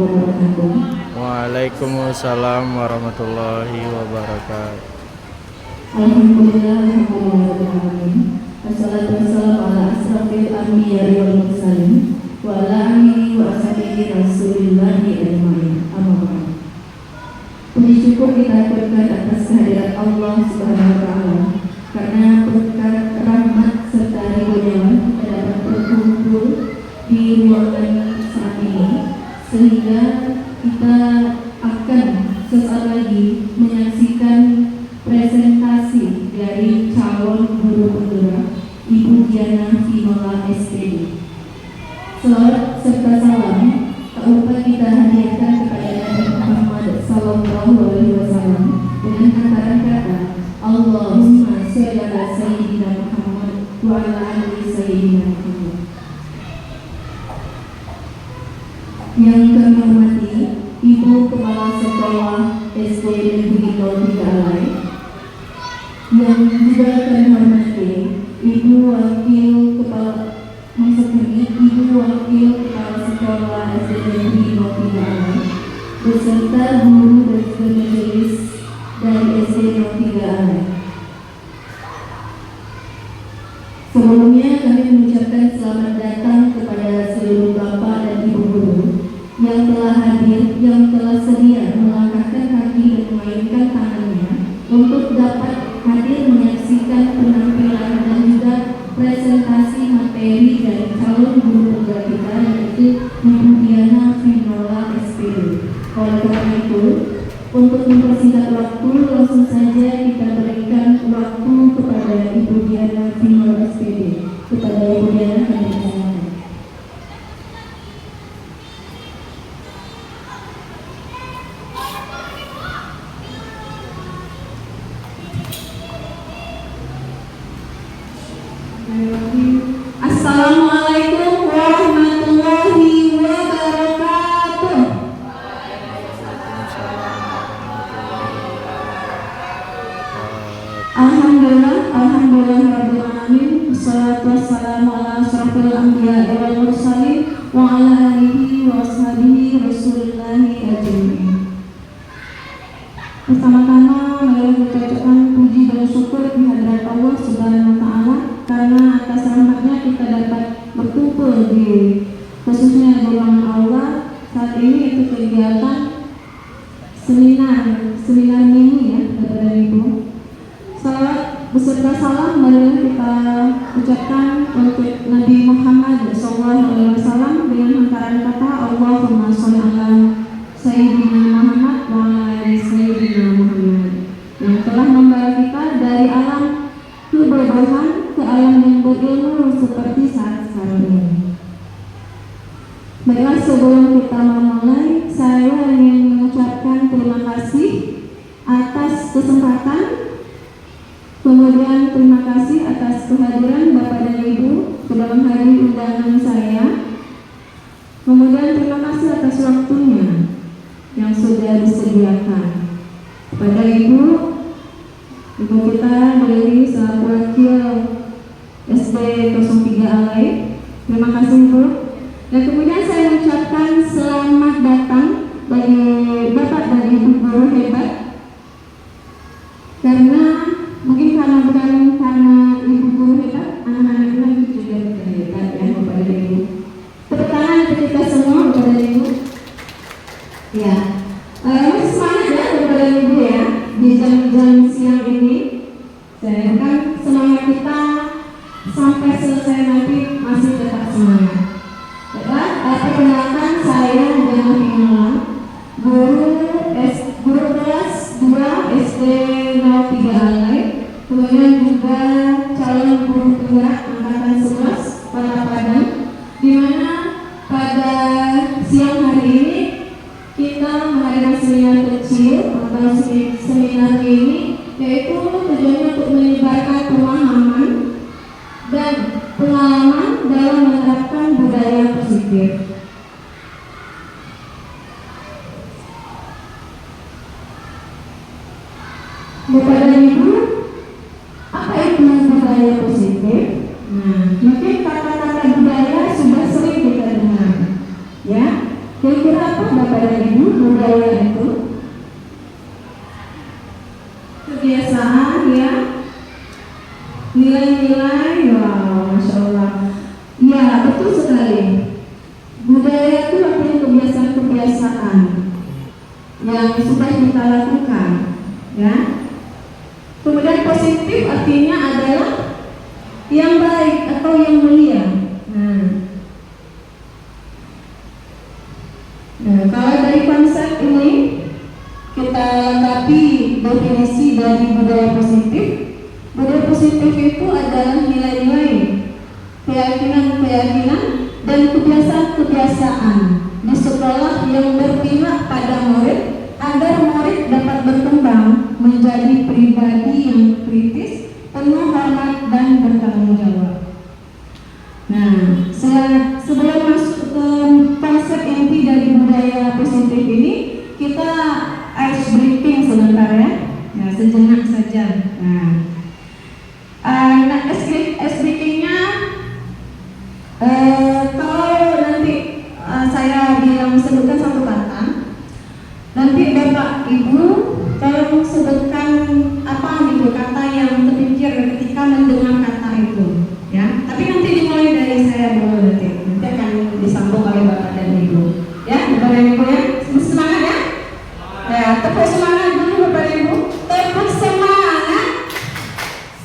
wabarakatuh. Waalaikumsalam warahmatullahi wabarakatuh. Alhamdulillahirrahmanirrahim. Wassalatu wassalamu ala asrafil anbiya'i wal mursalin wa ala alihi wa ashabihi rasulillahi ajma'in. Amma ba'd. Puji syukur kita haturkan atas kehadirat Allah Subhanahu wa taala karena berkat rahmat serta ridhonya kita dapat berkumpul di ruangan saat ini, sehingga kita akan sesaat lagi menyaksikan presentasi dari calon guru penggerak Ibu Diana Vinola SPD. Salawat serta salam tak lupa kita hadiahkan kepada Nabi Muhammad SAW dengan antara kata Allahumma sholli ala sayyidina Muhammad wa ala ali sayyidina Muhammad. Yang kami hormati Ibu Kepala Sekolah SD Negeri 03 Alai, yang juga kami hormati Ibu Wakil Kepala Ibu Wakil Kepala Sekolah SD Negeri 03 Alai, beserta guru dan juga majelis dari SD 03 Alai. Sebelumnya kami mengucapkan selamat datang kepada seluruh Bapak dan Ibu guru yang telah hadir, yang telah sedia melangkahkan kaki dan memainkan tangannya untuk dapat hadir menyaksikan penampilan dan juga presentasi materi dari calon guru penggerak kita, yaitu Ibu Diana Vinola SPD. Oleh karena itu, untuk mempersingkat waktu, langsung saja kita berikan waktu kepada Ibu Diana Vinola SPD. Kepada Ibu Diana kami persilakan. Assalamualaikum warahmatullahi wabarakatuh. Alhamdulillah rabbil alamin. Wassalatu wassalamu ala asrofil anbiya'i wal mursalin wa ala alihi wa ashabihi rasulillahi ajma'in. Pertama-tama marilah kita ucapkan puji dan syukur kehadirat Allah Subhanahu wa taala karena atas rahmatnya kita dapat berkumpul di khususnya di ruangan aula saat ini. Itu kegiatan seminar mini ya Bapak dan Ibu. Salawat beserta salam marilah kita ucapkan untuk Nabi Muhammad SAW dengan hantaran kata Allahumma sholli ala sayyidina Muhammad wa ala ali sayyidina Muhammad, yang telah membawa kita dari alam kebodohan ke alam yang berilmu seperti saat sekarang ini. Baiklah, sebelum kita memulai, saya ingin mengucapkan terima kasih atas kesempatan, kemudian terima kasih atas kehadiran Bapak dan Ibu ke dalam hari undangan saya, kemudian terima kasih atas waktunya yang sudah disediakan. Kepada Ibu kita dari selaku wakil SD 03 Alai, terima kasih Ibu. Dan kemudian saya mengucapkan selamat datang bagi Bapak dan Ibu guru hebat, karena mungkin bukan karena Ibu guru hebat, anak-anak lagi juga hebat ya Bapak dan Ibu. Tepuk tangan untuk kita semua Bapak dan Ibu. Ya, masih semangat ya Bapak dan Ibu ya di jam-jam siang ini. Saya kan semangat kita sampai selesai nanti masih tetap semangat. Baiklah, perkenalkan saya Diana Vinola, guru kelas 2 SD 03 Alai, kemudian juga calon guru penggerak angkatan 11 Kota Padang, di mana pada siang hari ini kita mengadakan seminar kecil atau seminar ini, yaitu tujuannya untuk menyebarkan pemahaman dan pengalaman dalam menerapkan budaya positif. Bapak dan Ibu, apa itu budaya positif? Nah, mungkin kata-kata budaya sudah sering kita dengar, ya. Kira-kira apa Bapak nilai. Wow, Masya Allah. Ya, betul sekali. Budaya itu artinya kebiasaan-kebiasaan yang sudah kita lakukan, ya. Kemudian positif artinya adalah yang baik atau yang mulia. Nah, kalau dari konsep ini kita lengkapi definisi dari budaya positif. Budaya positif itu adalah nilai-nilai, keyakinan-keyakinan, dan kebiasaan-kebiasaan di sekolah yang berpihak pada murid agar murid dapat berkembang menjadi pribadi yang kritis, penuh hormat, dan bertanggung jawab. Nah, sebelum masuk ke konsep inti dari budaya positif ini, kita ice breaking sebentar ya. Ya, sejenak saja. Nah, ice breakingnya kalau nanti saya bilang sebutkan satu kata, nanti Bapak Ibu tolong sebutkan apa gitu kata yang terpikir ketika mendengar kata itu, ya. Tapi nanti dimulai dari saya dulu nanti akan disambung oleh Bapak dan Ibu, ya. Bapak dan Ibu ya, semangat ya. Ya, tepuk semangat dulu Bapak dan Ibu. Tepuk semangat.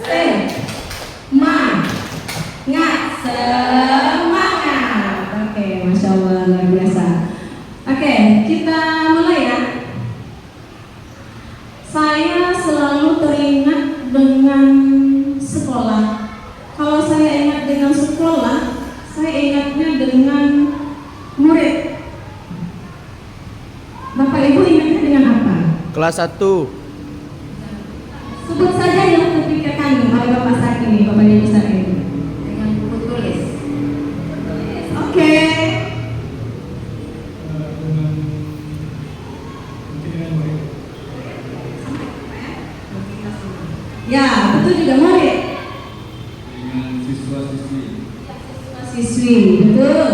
Semangat. Oke, Masya Allah, luar biasa. Oke, kita mulai ya. Saya selalu teringat dengan sekolah. Kalau saya ingat dengan sekolah, saya ingatnya dengan murid. Bapak Ibu ingatnya dengan apa? Kelas 1. Sebut saja yang terpikirkan oleh Bapak saat ini, Bapak Ibu saat ini. Dengan buku tulis. Oke. Ya, betul juga murid. Dengan siswa-siswi. Siswi, betul.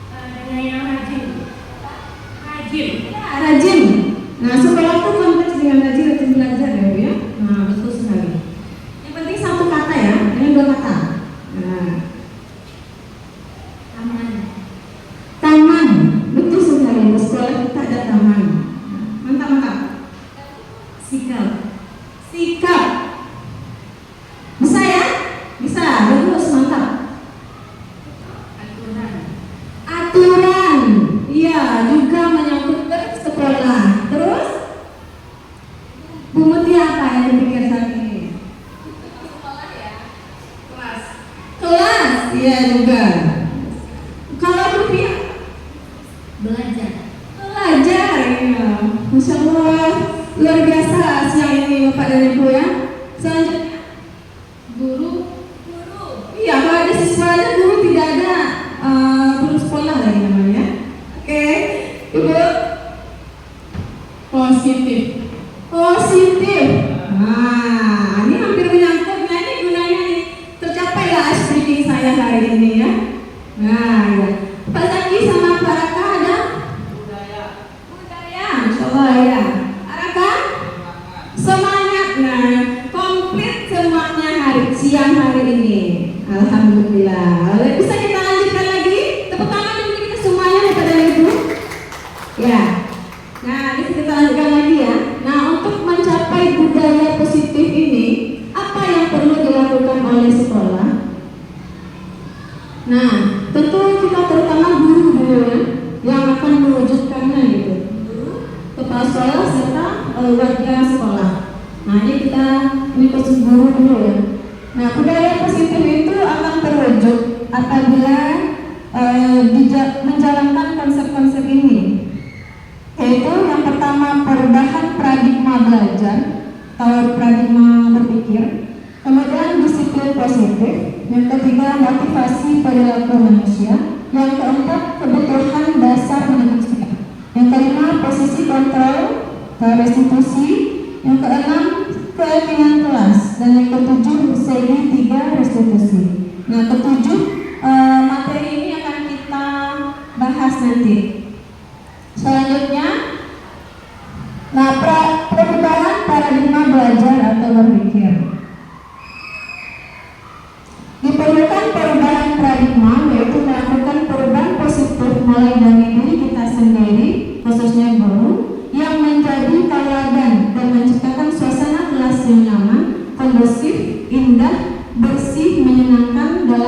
Dengan yang rajin. Ya, rajin. Nah, sekolah itu konteks dengan rajin belajar ya, Bu ya. Nah, betul sekali. Yang penting satu kata ya, dengan dua kata. Nah, taman, betul sekali. Di sekolah kita ada taman. Mantap. Sikap. Bisa ya? Bisa. Bagus, mantap. Aturan. Iya, juga menyangkut sekolah. Terus? Bu Mutia apa yang dipikir saat ini? Sekolah ya. Kelas. Iya juga. Kalau Rupiah? Belajar. Ya. Masya Allah, luar biasa siang ini Bapak dan Ibu ya. Selanjutnya guru. Iya, kalau ada siswa aja guru, tidak ada guru sekolah lagi namanya. Oke, Ibu. Positif. Nah, ini hampir menyangkut. Nah, ini gunanya nih. Tercapai lah ice breaking saya hari ini ya. Nah, ya. Pak Zaki sama Pak Raka ada? Budaya. Masya Allah ya. Raka? Semangat. Nah, komplit semuanya siang hari ini. Alhamdulillah. Bisa kita lanjutkan lagi? Tepuk tangan dulu kita semuanya Bapak dan Ibu. Ya. Nah, kita lanjutkan lagi ya. Nah, untuk mencapai budaya positif ini, apa yang perlu dilakukan oleh sekolah? Nah, tentu kita terutama guru dulu ya, yang akan mewujudkannya gitu. Guru, kepala sekolah serta warga sekolah. Nah, ini khusus guru dulu ya. Nah, budaya positif itu akan terwujud apabila menjalankan konsep-konsep ini, yaitu yang pertama perubahan paradigma belajar atau paradigma berpikir, kemudian disiplin positif, yang ketiga motivasi perilaku manusia, yang keempat kebutuhan dasar manusia, yang kelima posisi kontrol restitusi, yang keenam keyakinan kelas, dan yang ketujuh segi 3 restitusi. Nah, ketujuh materi ini akan kita bahas nanti. Selanjutnya, nah perubahan paradigma belajar atau berpikir.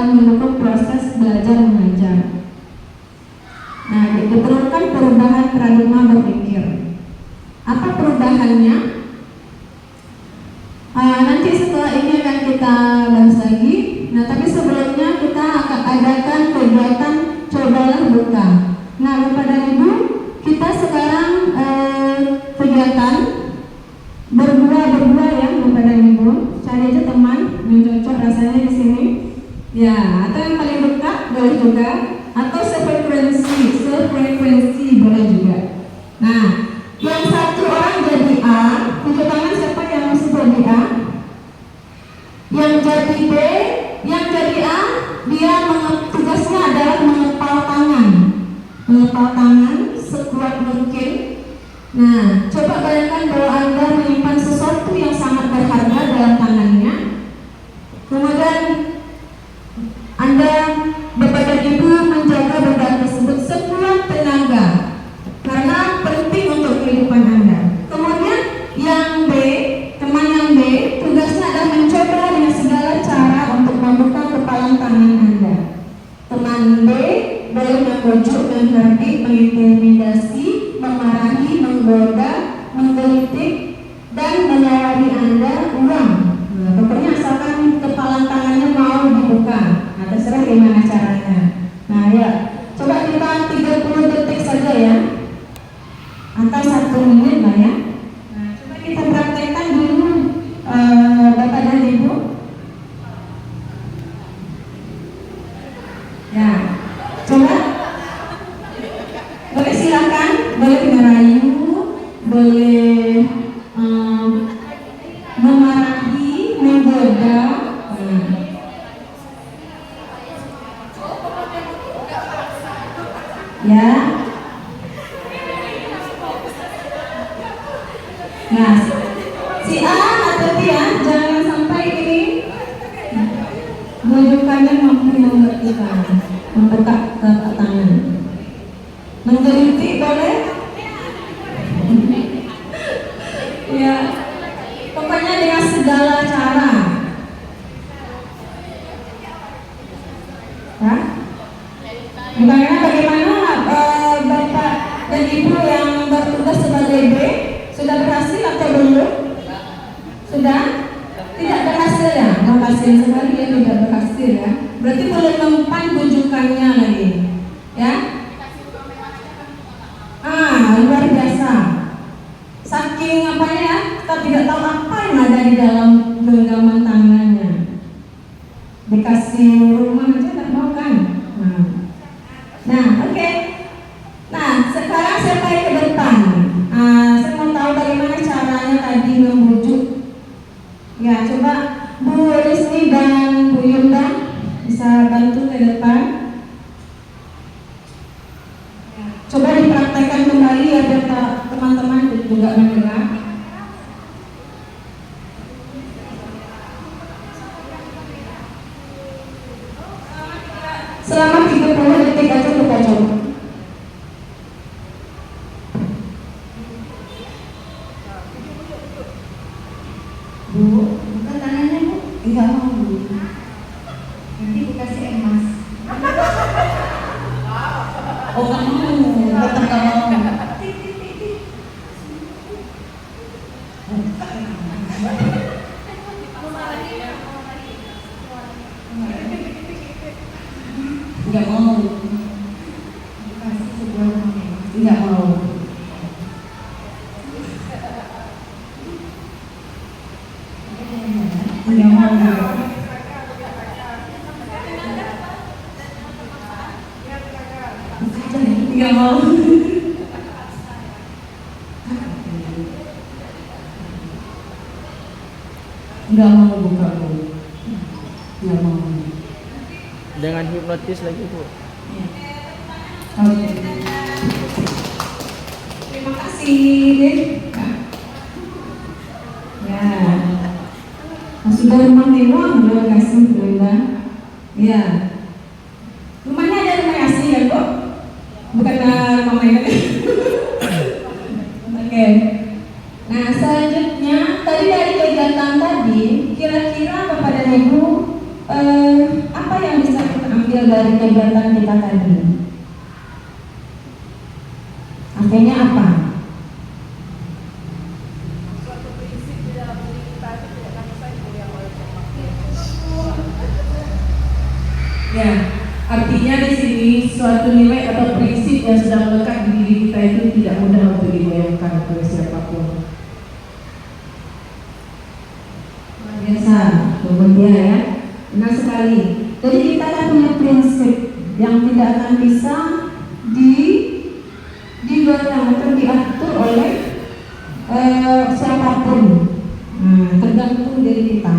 dalam mendukung proses belajar mengajar. Nah, diperlukan perubahan paradigma berpikir. Apa perubahannya? Nanti setelah ini akan kita bahas lagi. Nah, tapi sebelumnya kita akan adakan kegiatan cobalah buka. Nah, kepada Ibu, kita sekarang kegiatan berdua ya kepada Ibu. Cari aja teman yang cocok rasanya di sini. Ya, atau yang paling dekat boleh juga, atau sefrekuensi boleh juga. Nah, yang satu orang jadi A, tunjuk tangan siapa yang masih jadi A. Yang jadi B, yang jadi A, dia tugasnya adalah mengepal tangan sekuat mungkin. Nah, coba bayangkan bahwa Anda menyimpan sesuatu yang sangat berharga dalam tangannya. Kemudian Anda, Bapak dan Ibu, menjaga benda tersebut sekuat tenaga karena penting untuk kehidupan Anda. Kemudian yang B, teman yang B, tugasnya adalah mencoba dengan segala cara untuk membuka kepalan tangan Anda. Teman B boleh membujuk, menghardik, mengintimidasi, memarahi, menggoda, menggelitik, dan menawari Anda uang. Nah, pokoknya asalkan kepalan tangannya mau dibuka. Nah, terserah gimana caranya. Nah, ya, coba kita 30 detik saja ya, atau 1 menit lah ya. Nah, coba kita praktekkan dulu, Bapak dan Ibu. Ya, coba. Boleh silakan, boleh ngerayu, boleh memarahi, menggoda. Ya. Nah, si A atau dia jangan sampai ini bujukannya mampu mengertikan, membuka telapak tangan. Menggelitik boleh? Ya, pokoknya dengan segala cara. Ya? Bagaimana Bapak dan Ibu yang bertugas sebagai B sudah berhasil atau belum? Sudah? Tidak berhasil ya? Kasihan sekali ya tidak berhasil ya. Berarti belum mempan bujukannya lagi. Ya? Luar biasa. Saking apanya ya, kita tidak tahu apa yang ada di dalam genggaman tangannya. Dikasih rumah aja tak mau kan? Nah, oke. Nah, sekarang saya pakai ke depan. Saya mau tahu bagaimana caranya tadi membujuk. Ya, coba Bu Rizmi dan Bu Yunda bisa bantu ke depan. Coba dipraktekkan kembali ya biar teman-teman juga mendengar. Selama 30 detik aja kita coba. Bu, buka tangannya Bu. Enggak mau Bu. Nanti dikasih emas. Oh kamu, tetap kamu. Enggak mau. Dikasih sebuah emas. Enggak mau. Enggak mau. Enggak mau. Enggak mau buka Bu. Enggak mau. Dengan hipnotis lagi Bu. Oke. Terima kasih. Ya. Sudah rumah mewah belum kasih Bunda? Ya. Rumahnya ada rumah asli ya kok? Bukan rumah mainan. Oke. Nah selanjutnya tadi dari kegiatan tadi kira-kira Bapak dan Ibu apa yang bisa kegiatan kita tadi. Akhirnya apa? Ya, artinya di sini suatu nilai atau prinsip yang sudah melekat di diri kita itu tidak mudah untuk digoyahkan oleh siapapun. Luar biasa, kemudian ya, benar sekali. Jadi kita kan punya prinsip yang tidak akan bisa digoyahkan atau diatur oleh siapapun. Tergantung dari kita.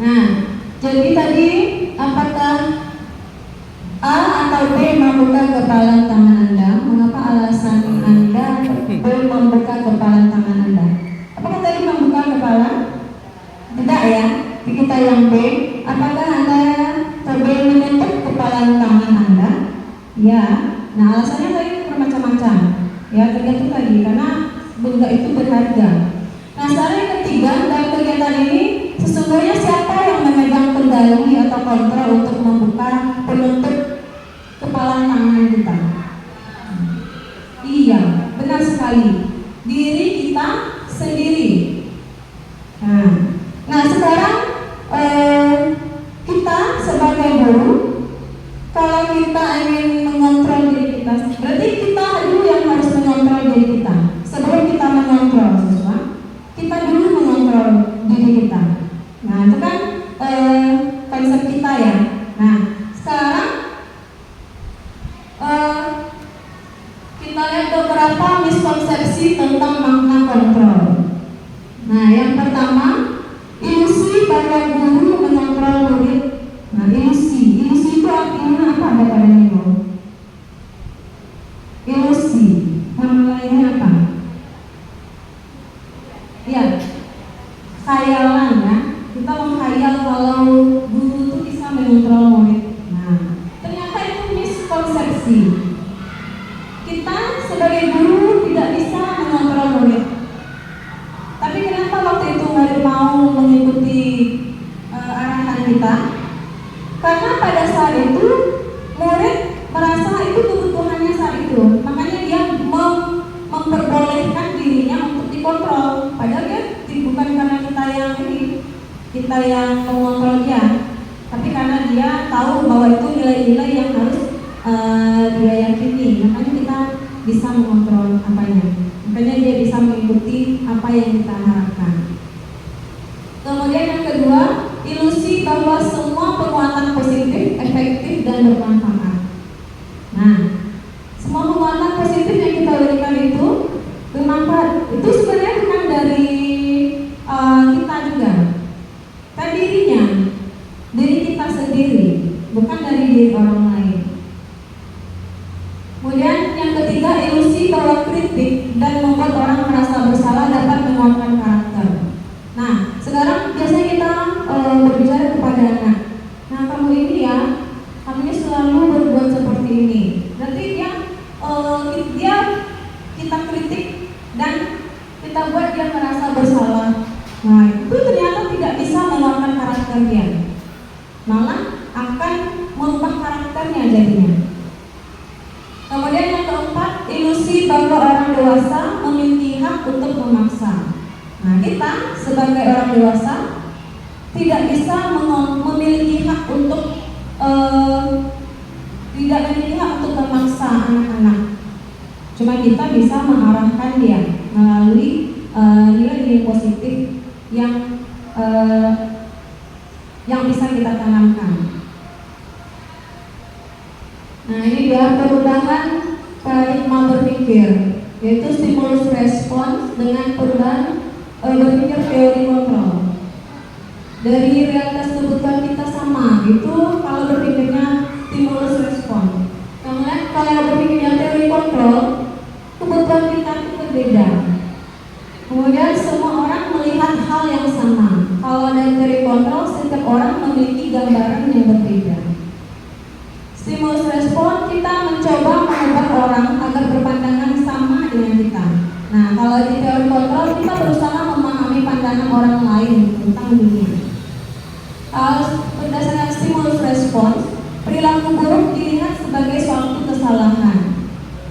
Nah, jadi tadi apakah A atau B membuka kepalan tangan Anda? Mengapa alasan Anda B membuka kepalan tangan Anda? Apakah tadi membuka kepala? Tidak ya, kita yang B. Apakah Anda coba menutup kepalan tangan Anda? Ya, nah alasannya tadi bermacam-macam. Ya tergantung tadi, karena benda itu berharga. Nah sekarang yang ketiga, dalam kegiatan ini sesungguhnya siapa yang memegang kendali atau kontrol untuk membuka penutup kepala tangan kita? Iya, benar sekali. Diri kita sendiri. Nah sekarang kita sebagai guru, kalau kita ingin mengontrol diri kita, berarti kita dulu yang harus mengontrol diri kita. Sebelum kita mengontrol siswa, kita dulu mengontrol diri kita. Nah itu kan konsep kita ya. Nah sekarang kita lihat beberapa miskonsepsi tentang makna kontrol. Nah yang pertama, ilusi bahwa guru mengontrol murid. Nah ilusi itu artinya apa Bapak dan Ibu? Ilusi, nama lainnya apa? Ya, khayalan ya. Kita menghayal kalau guru itu bisa mengontrol murid. Nah, ternyata itu miskonsepsi. Kita sebagai guru tidak bisa mengontrol murid. Tapi kenapa waktu itu murid mau mengikuti arahan kita? Karena pada saat itu murid merasa itu kebutuhannya saat itu. Makanya dia memperbolehkan dirinya untuk dikontrol. Padahal dia bukan karena kita yang mengontrol dia, tapi karena dia tahu bahwa itu nilai-nilai yang harus dia yakini. Makanya kita bisa mengontrol apanya. Makanya dia bisa mengikuti apa yang kita harapkan. Kemudian yang kedua, ilusi bahwa semua penguatan positif, efektif dan bermanfaat. Nah, semua penguatan positif yang kita berikan itu bermanfaat. Itu sebenarnya bukan dari kita juga, kan diri kita sendiri, bukan dari diri orang lain. Kemudian yang ketiga, ilusi bahwa kritik dan membuat orang merasa bersalah dapat menguatkan karakter. Nah, sekarang biasanya kita berbicara kepada anak. Nah, kamu ini ya, kamu ini selalu berbuat seperti ini. Berarti kita kritik dan kita buat dia merasa bersalah. Nah, itu ternyata tidak bisa menguatkan karakter dia. Malah akan merubah karakternya jadinya. Kemudian yang keempat, ilusi bahwa orang dewasa memiliki hak untuk memaksa. Nah, kita sebagai orang dewasa tidak bisa memiliki hak untuk memaksa anak-anak. Cuma kita bisa mengarahkan dia melalui nilai-nilai positif yang bisa kita tanamkan. Nah, ini dia perubahan paradigma berpikir, yaitu stimulus respons dengan perubahan berpikir teori kontrol. Dari realitas kebutuhan kita sama, itu kalau berpikirnya stimulus respon. Kemudian kalau berpikirnya teori kontrol, kebutuhan kita itu berbeda. Kemudian semua orang melihat hal yang sama. Kalau dari teori kontrol, setiap orang memiliki gambaran yang berbeda. Stimulus respon, kita mencoba mengubah orang agar berpandangan sama dengan kita. Nah, kalau di teori kontrol, kita berusaha memahami pandangan orang lain tentang dunia. Berdasarkan stimulus respons, perilaku buruk dilihat sebagai suatu kesalahan.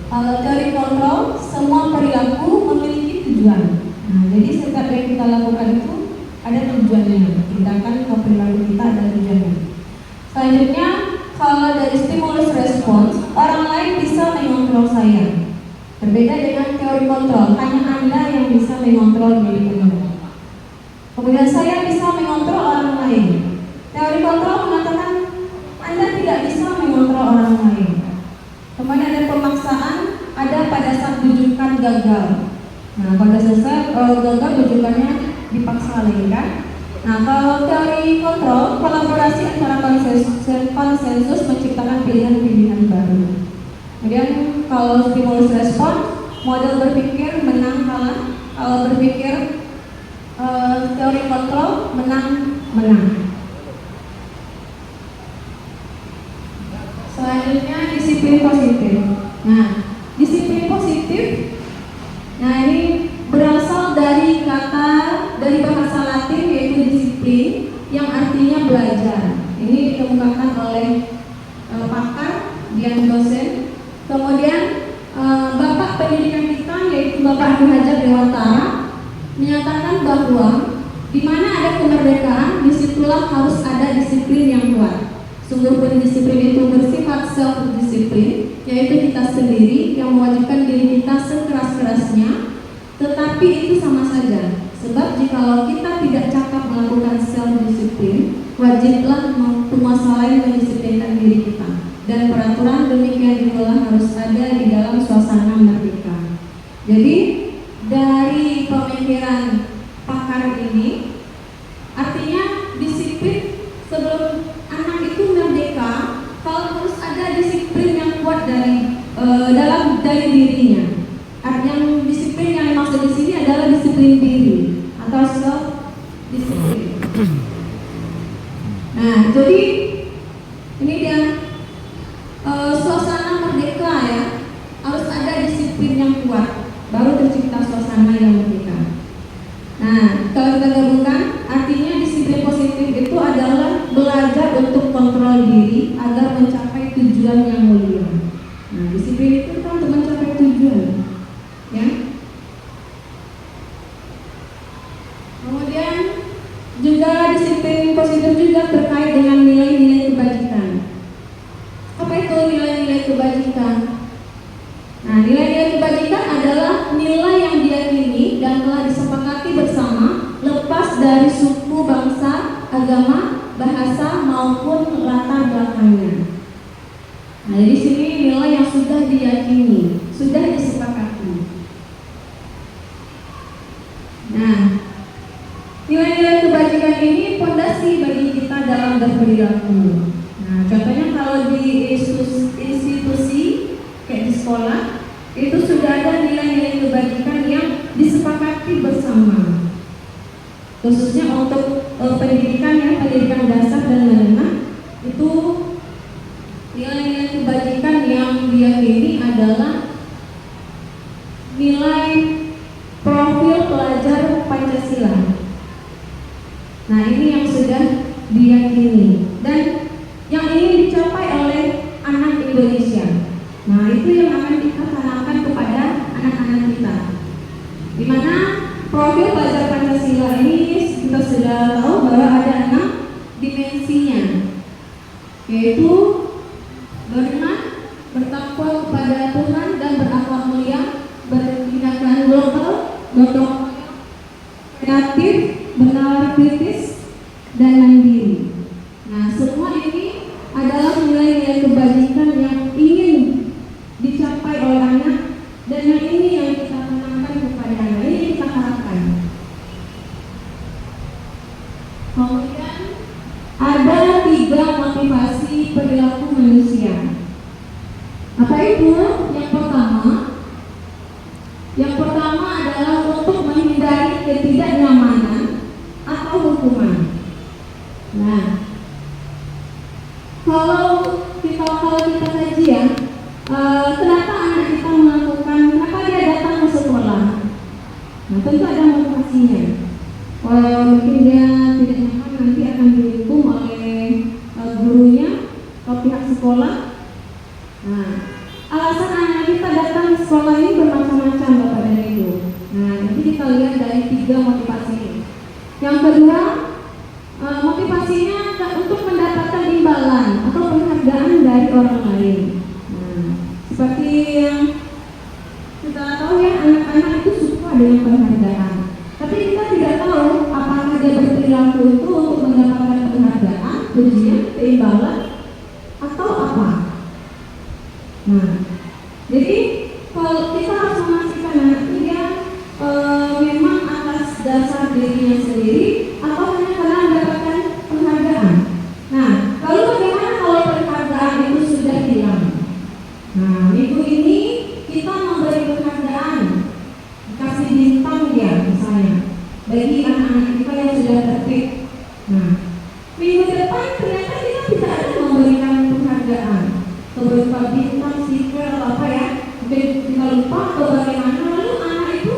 Kalau teori kontrol, semua perilaku memiliki tujuan. Nah, jadi setiap yang kita lakukan itu ada tujuannya. Tindakan atau perilaku kita ada tujuannya. Selanjutnya, kalau dari stimulus respons, orang lain bisa mengontrol saya. Berbeda dengan teori kontrol, hanya Anda yang bisa mengontrol diri Anda. Kemudian saya bisa mengontrol orang lain. Teori kontrol mengatakan Anda tidak bisa mengontrol orang lain. Kemudian ada pemaksaan, ada pada saat bujukan gagal. Nah, pada saat gagal bujukannya dipaksa lagi kan? Nah, kalau teori kontrol, kolaborasi antara konsensus menciptakan pilihan-pilihan baru. Kemudian kalau stimulus respon, model berpikir menang kalah. Kalau berpikir teori kontrol menang. Selanjutnya disiplin positif. Nah, disiplin positif, nah ini berasal dari bahasa Latin yaitu disiplin yang artinya belajar. Ini dikemukakan oleh pakar Dian dosen. Kemudian Bapak pendidikan kita yaitu Bapak Hajar Dewantara menyatakan bahwa di mana ada kemerdekaan, disitulah harus ada disiplin yang kuat. Sungguh pun disiplin itu bersifat self-disiplin, yaitu kita sendiri yang mewajibkan diri kita sekeras-kerasnya. Tetapi itu sama saja, sebab jikalau kita tidak cakap melakukan self-disiplin, wajiblah penguasa lain mendisiplinkan diri kita. Dan peraturan demikian itulah harus ada di dalam suasana merdeka. Jadi dari pemikiran pakar ini, artinya disiplin sebelum anak itu merdeka, kalau harus ada disiplin yang kuat dari dirinya. Yang disiplin yang dimaksud di sini adalah disiplin diri atau self disiplin. Nah, jadi ini dia suasana merdeka ya, harus ada disiplin yang kuat, baru tercipta suasana yang merdeka. Nah, kalau kita gabungkan, artinya disiplin positif itu adalah belajar untuk kontrol diri agar mencapai tujuan yang mulia. Nah, disiplin itu kan untuk mencapai tujuan, ya. Kemudian juga disiplin positif juga terkait dengan nilai-nilai kebajikan. Apa itu nilai-nilai kebajikan? Nah, nilai-nilai kebajikan adalah nilai yang diyakini dan telah disepakati bersama, lepas dari suku, bangsa, agama, bahasa maupun latar belakangnya. Nah, di sini nilai yang sudah diyakini, sudah disepakati. Nah, nilai-nilai kebajikan ini fondasi bagi kita dalam berperilaku. Nah, contohnya kalau di institusi kayak di sekolah, itu sudah ada nilai-nilai kebajikan yang disepakati bersama. Khususnya untuk pendidikan dasar dan menengah, itu nilai-nilai kebajikan yang diyakini adalah nilai profil pelajar Pancasila. Nah, ini yang sudah diyakini dan yang ingin dicapai oleh anak Indonesia. Nah, itu yang akan kita tanamkan kepada anak-anak kita. Di mana profil pelajar Pancasila ini kita sudah tahu bahwa ada 6 dimensinya, yaitu beriman, bertakwa kepada Tuhan dan berakhlak mulia, bertindakan global, berdoa, kreatif, benar kritis, dan mandiri. Nah, semua ini adalah nilai-nilai kebajikan yang ingin dicapai oleh anak, dan yang ini yang kita tanamkan kepada anak, ini kita harapkan. Kemudian ada 3 motivasi perilaku manusia. Apa itu? Yang pertama adalah untuk menghindari ketidaknyamanan atau hukuman. Nah, kalau kita kaji ya, kenapa anak kita kenapa dia datang ke sekolah? Nah, tentu ada motivasinya. Kalau mungkin dia tidak nyaman, nanti akan dihukum sekolah. Nah, alasan anak kita datang ke sekolah ini bermacam-macam Bapak dan Ibu. Nah, itu kita lihat dari 3 motivasi ini. Yang kedua, motivasinya untuk mendapatkan imbalan atau penghargaan dari orang lain. Nah, seperti yang kita tahu ya, anak-anak itu suka dengan penghargaan. Tapi kita tidak tahu apakah dia berperilaku itu untuk mendapatkan penghargaan, pujian, keimbalan, atau apa. Nah, jadi kalau kita harus memastikan anak dia memang atas dasar dirinya sendiri atau hanya karena mendapatkan penghargaan. Nah, lalu bagaimana kalau penghargaan itu sudah hilang? Nah, minggu ini kita memberi penghargaan, kasih bintang ya misalnya bagi anak-anak kita yang sudah tertib. Nah, minggu depan ternyata kita tidak ada memberikan penghargaan berupa bintang, stiker atau apa ya, mungkin kita lupa atau bagaimana, lalu anak itu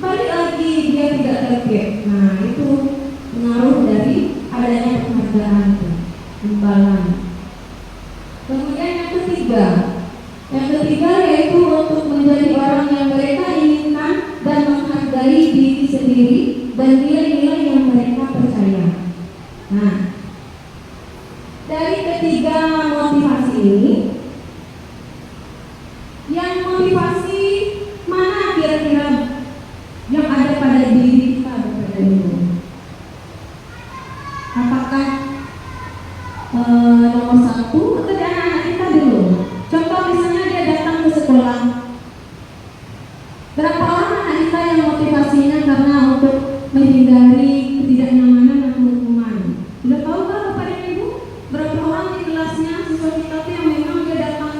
balik lagi dia tidak tertib. Nah, itu pengaruh dari adanya penghargaan itu, imbalan. Kemudian yang ketiga yaitu untuk menjadi orang yang mereka inginkan dan menghargai diri sendiri dan nilai-nilai yang mereka percaya. Nah, dari ketiga motivasi ini, yang motivasi mana kira-kira yang ada pada diri kita Bapak dan Ibu? Apakah nomor 1 atau di anak-anak kita dulu? Contoh misalnya dia datang ke sekolah. Berapa orang anak kita yang motivasinya karena untuk menghindari ketidaknyamanan dan hukuman? Sudah tahu kan Bapak dan Ibu? Berapa orang di kelasnya siswa kita tuh yang memang dia datang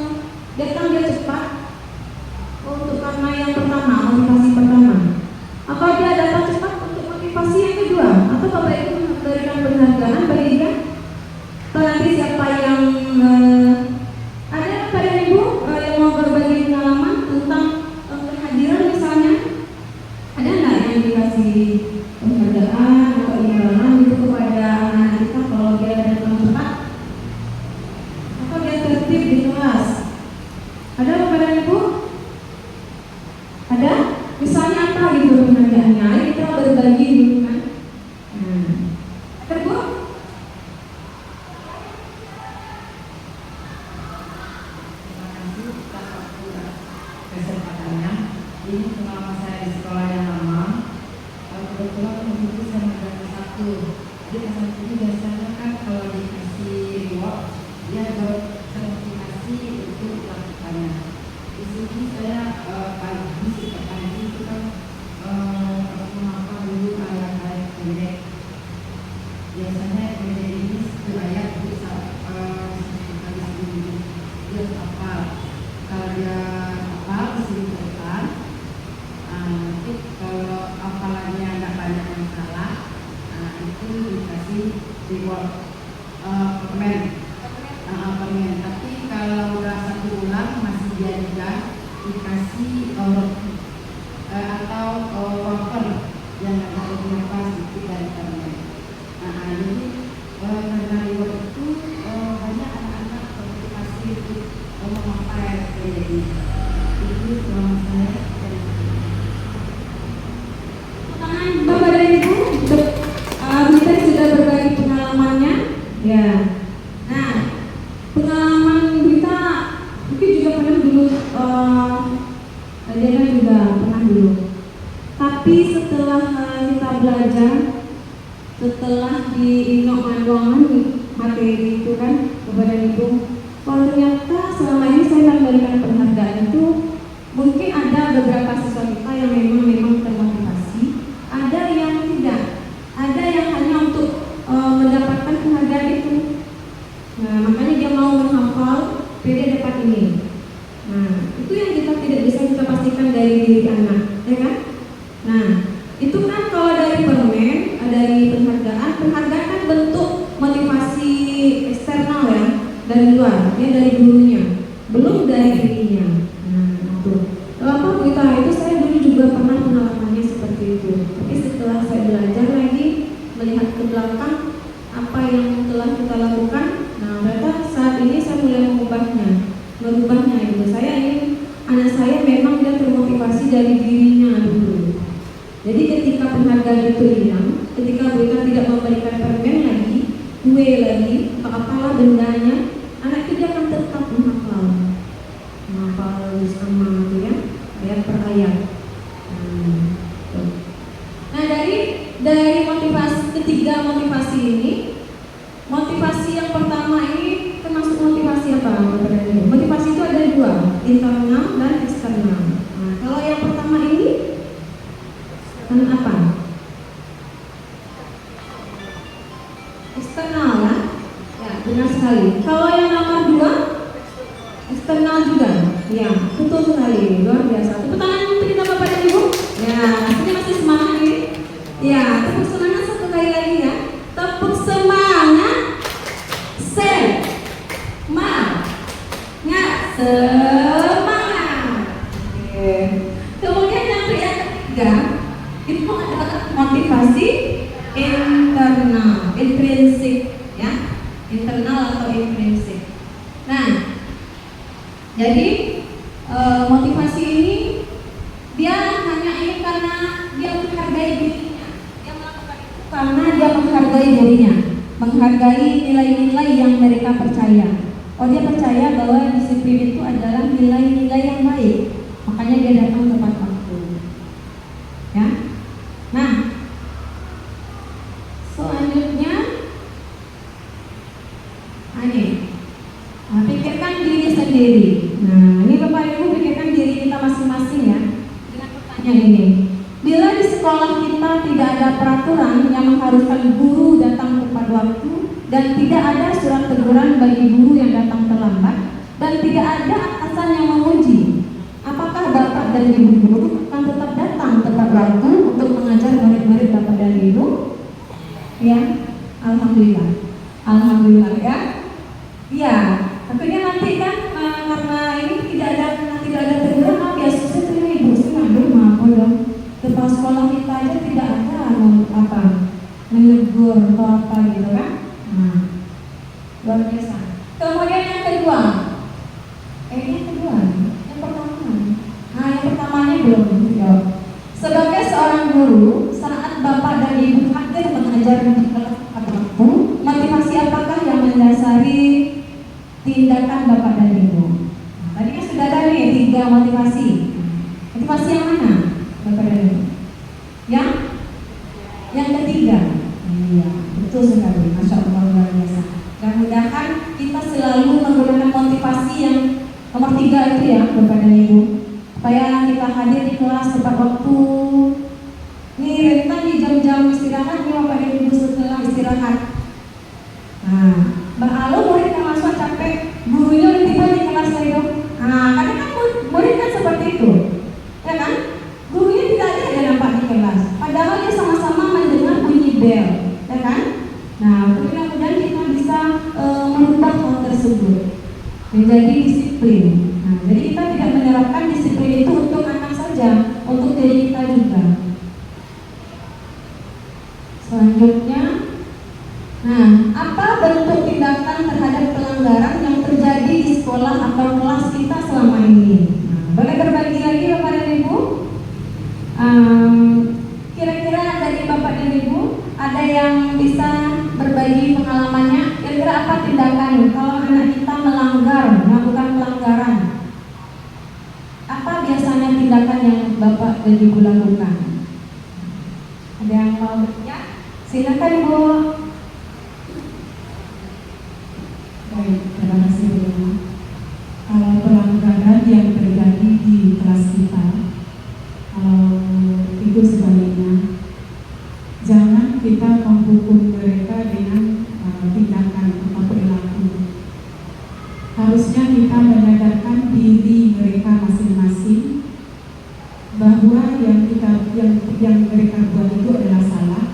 dia cepat untuk karena yang pertama, motivasi pertama. Atau dia datang cepat untuk motivasi yang kedua? Atau Bapak Ibu memberikan penghargaan bagi dia? Atau nanti siapa yang ada Bapak dan Ibu yang mau berbagi pengalaman tentang kehadiran misalnya? Ada nggak yang dikasih penghargaan atau imbalan itu kepada anak kita kalau dia datang cepat atau dia tertib di kelas? Ada Bapak dan Ibu? Ada? Misalnya apa gitu penghargaannya? Ayo kita berbagi dulu kan? Terbu? Kesempatannya ini pengalaman saya di sekolah yang lama. Kebetulan waktu itu saya magang S1. Jadi S1 ini biasanya kan kalau dikasih reward dia termotivasi untuk melakukannya. Di sini saya setiap pagi itu kan menghafal dulu ayat-ayat pendek. Biasanya pendek ini 1 ayat itu satu kali seminggu dia hafal. Kalau dia hafal disini depan, nanti kalau hafalannya nggak banyak yang salah, itu dikasih reward permen. Tapi kalau udah 1 bulan masih dia juga dikasih atau wafer yang ada beberapa sedikit dari permen. Jadi karena reward itu banyak anak-anak termotivasi untuk memakai jadi itu selama saya. Tangan Bapak dan Ibu, kita sudah berbagi pengalamannya, ya. Nah, pengalaman kita mungkin juga pernah dulu, Dena juga pernah dulu. Tapi setelah kita belajar, setelah diinok-inokkan materi itu kan, Bapak dan Ibu, kalau ternyata selama ini saya memberikan penghargaan itu, mungkin ada beberapa siswa kita yang memang termotivasi, ada yang tidak, ada yang hanya untuk mendapatkan penghargaan itu. Nah, makanya dia mau menghafal PD dapat ini. Nah, itu yang kita tidak bisa kita pastikan dari diri anak, ya kan? Nah, itu kan kalau dari permen, dari penghargaan kan bentuk motivasi eksternal ya, dari luar, ya dari gurunya, belum dari dirinya. Nah, itu. Apa kita itu saya dulu juga pernah pengalamannya seperti itu. Tapi setelah saya belajar lagi, melihat ke belakang apa yang telah kita lakukan, nah ternyata saat ini saya mulai dari dirinya dulu. Jadi ketika penghargaan itu hilang, ketika mereka tidak memberikan permen lagi, kue lagi, apalah bendanya, anak itu dia akan tetap menghafal sama itu ya, ayat per ayat. Nah dari motivasi ketiga motivasi ini, motivasi yang pertama ini termasuk motivasi apa? Motivasi itu ada dua, internal dan eksternal. Nah, kalau yang pertama ini apa? Eksternal ya? Ya, benar sekali. Kalau yang nomor dua, eksternal juga. Ya, betul sekali. Luar biasa. Tepuk tangan untuk kita Bapak dan Ibu. Ya, ini masih semangat ini. Ya, tepuk semangat satu kali lagi ya. Tepuk semangat. Semangat. Oke. Kemudian yang ketiga itu adalah motivasi internal, intrinsik ya, internal atau intrinsik. Nah, jadi motivasi ini dia hanya ini karena dia menghargai dirinya, dia melakukan itu karena dia menghargai dirinya, menghargai nilai-nilai yang mereka percaya. Oh, dia percaya bahwa disiplin itu adalah nilai-nilai yang baik, makanya dia datang tepat waktu. Ya. Nah, selanjutnya, pikirkan diri sendiri. Nah, ini Bapak Ibu pikirkan diri kita masing-masing ya. Dengan pertanyaan ini, bila di sekolah kita tidak ada peraturan yang mengharuskan guru datang tepat waktu dan tidak ada surat teguran bagi guru yang datang terlambat dan tidak ada atasan yang menguji, apakah Bapak dan Ibu guru akan tetap datang tepat waktu untuk mengajar murid-murid Bapak dan Ibu? Ya, alhamdulillah, alhamdulillah ya. Iya, tentunya nanti kan karena ini tidak ada teguran, ya susah tuh Ibu, saya maaf dong. Kepala sekolah kita aja tidak ada menegur atau apa gitu kan? Nah, luar biasa. Kemudian yang kedua, yang pertama. Nah, yang pertamanya belum dijawab. Sebagai seorang guru, saat Bapak dan Ibu hadir mengajar di kelas waktu, motivasi apakah yang mendasari tindakan Bapak dan Ibu? Nah, tadi kan sudah ada nih 3 motivasi. Motivasi yang mana, Bapak dan Ibu? Yang ketiga. Iya, betul sekali. Masya Allah, luar biasa. Mudah-mudahan kita selalu menggunakan motivasi yang nomor 3 itu ya, Bapak dan Ibu, supaya kita hadir di kelas tepat waktu. Nih rentan di jam-jam istirahat nih Bapak dan Ibu setelah istirahat. Nah, Alu murid yang masuk capek, gurunya udah tiba di kelas itu. Nah, kadang kan murid kan seperti itu, ya kan? Gurunya tidak ada yang nampak di kelas, padahal dia sama-sama mendengar bunyi bel, ya kan? Nah, mudah-mudahan kita bisa merubah hal tersebut menjadi disiplin. Nah, jadi kita tidak menerapkan disiplin itu untuk anak saja, untuk diri kita juga. Selanjutnya, nah, apa bentuk tindakan terhadap pelanggaran yang terjadi di sekolah atau kelas kita selama ini? Nah, boleh berbagi lagi Bapak dan Ibu? Kira-kira dari Bapak dan Ibu ada yang bisa berbagi pengalamannya? Kira-kira apa tindakan kalau anak kita melakukan pelanggaran? Apa biasanya tindakan yang Bapak dan Ibu lakukan? Ada yang mau ya? Silakan Bu. Baik, terima kasih Bu. Kalau pelanggaran yang terjadi di kelas kita, itu sebaliknya, jangan kita menghukum mereka dengan tindakan atau perilaku. Harusnya kita menyadarkan diri mereka masing-masing bahwa yang mereka buat itu adalah salah.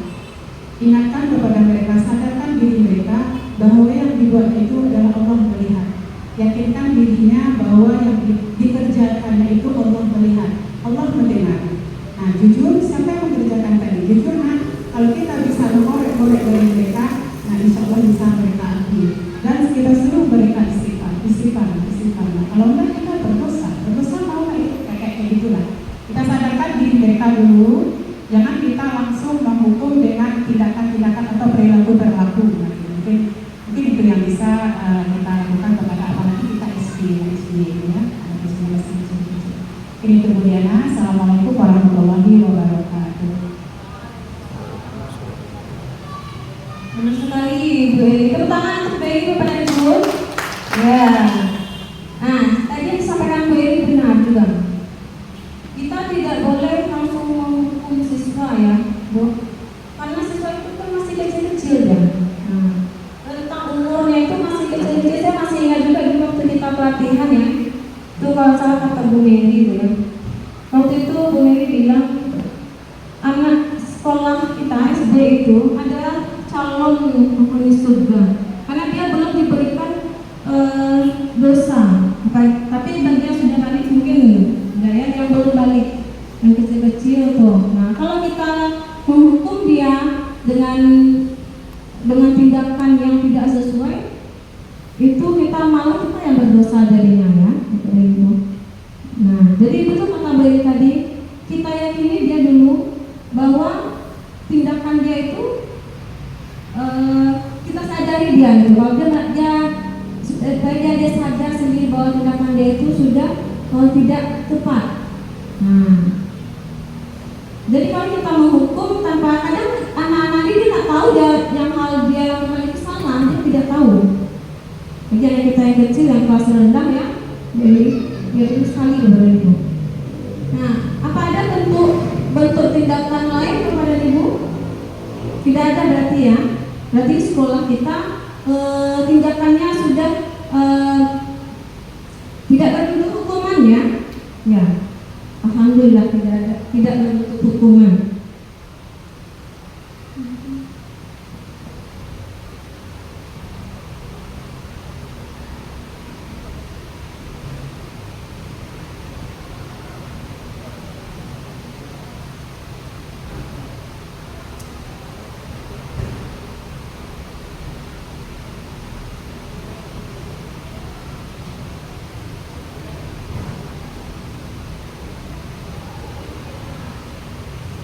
Ingatkan kepada mereka, sadarkan diri mereka bahwa yang dibuat itu adalah Allah melihat. Yakinkan dirinya bahwa yang dikerjakannya itu Allah melihat, Allah mendengar. Nah, jujur, siapa yang mengerjakan tadi? Jujur, nah, kalau kita bisa mengorek-orek dari mereka, nah insya Allah bisa mereka ambil. Dan kita suruh mereka istighfar. Nah, kalau enggak kita berdosa mau itu kayak gitulah. Kita bisa kita lakukan kepada apalagi kita SD itu ya, anak SD masih kecil-kecil. Ini kemudian, assalamualaikum warahmatullahi wabarakatuh. Benar sekali Ibu Eli. Tepuk tangan untuk Ibu Eli pada Ibu. Ya. Nah, tadi yang disampaikan Bu Eli benar juga. Kita tidak boleh langsung menghukum siswa ya, Bu. Karena siswa itu kan masih kecil-kecil ya. Nah, tentang umurnya itu masih kecil-kecil. Saya masih ingat juga di waktu kita pelatihan ya. Itu kalau salah kata Bu Mary itu ya. Waktu itu Bu Mary bilang anak sekolah kita SD itu adalah calon penghuni surga karena dia belum diberikan dosa, tapi bagian sudah balik mungkin enggak ya, yang belum balik, yang kecil-kecil tuh. Nah, kalau kita menghukum dia dengan tindakan yang tidak sesuai, itu kita malah kita yang berdosa darinya ya, itu. Nah, jadi itu tuh kata beli tadi, kita yakini dia dulu bahwa tindakan dia itu kita sadari dia gitu. Kalau dia sadar sendiri bahwa tindakan dia itu sudah tidak tepat. Nah, jadi kalau kita menghukum tanpa, kadang anak-anak ini tidak tahu yang hal dia lakukan itu salah, dia tidak tahu. Bagi anak kita yang kecil yang kelas rendah ya, jadi itu sekali itu. Nah, apa ada bentuk tindakan lain kepada ibu? Tidak ada berarti ya. Berarti sekolah kita tindakannya sudah tidak berbentuk hukuman ya. Ya, alhamdulillah tidak berbentuk hukuman.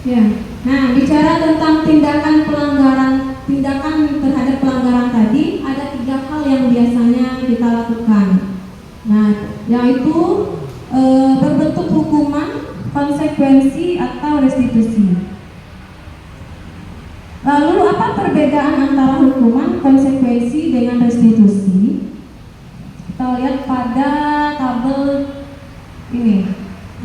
Ya, nah bicara tentang tindakan terhadap pelanggaran tadi, ada 3 hal yang biasanya kita lakukan. Nah, yaitu berbentuk hukuman, konsekuensi atau restitusi. Lalu apa perbedaan antara hukuman, konsekuensi dengan restitusi? Kita lihat pada tabel ini.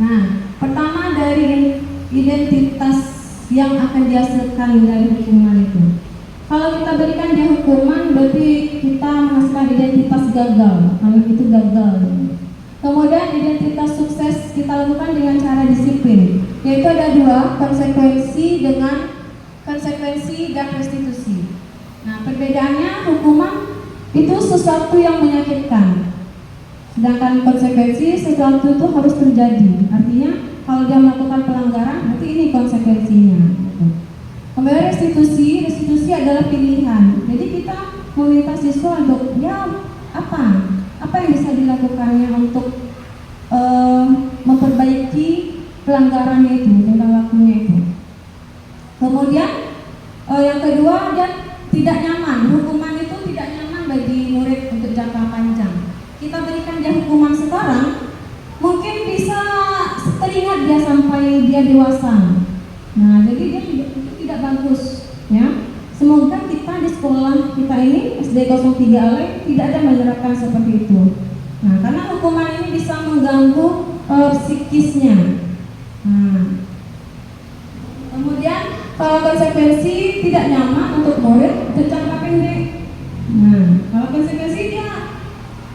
Nah, pertama dari identitas yang akan dihasilkan dari hukuman itu. Kalau kita berikan dia hukuman, berarti kita menghasilkan identitas gagal. Kalau itu gagal. Kemudian identitas sukses kita lakukan dengan cara disiplin. Yaitu ada 2, konsekuensi dan restitusi. Nah, perbedaannya hukuman itu sesuatu yang menyakitkan. Sedangkan konsekuensi sesuatu itu harus terjadi. Artinya kalau dia melakukan pelanggaran, berarti ini konsekuensinya. Kemudian restitusi adalah pilihan. Jadi kita meminta siswa untuk ya apa yang bisa dilakukannya untuk memperbaiki pelanggarannya itu, tentang waktunya itu. Kemudian yang kedua, dia tidak nyaman. Hukuman itu tidak nyaman bagi murid untuk jangka panjang. Kita berikan dia hukuman sekarang, mungkin bisa teringat dia sampai dia dewasa. Nah, jadi dia tidak bagus, ya. Semoga kita di sekolah kita ini SD 03 Ale tidak ada menerapkan seperti itu. Nah, karena hukuman ini bisa mengganggu psikisnya. Nah, kemudian kalau konsekuensi tidak nyaman untuk murid untuk jangka pendek. Nah, kalau konsekuensi dia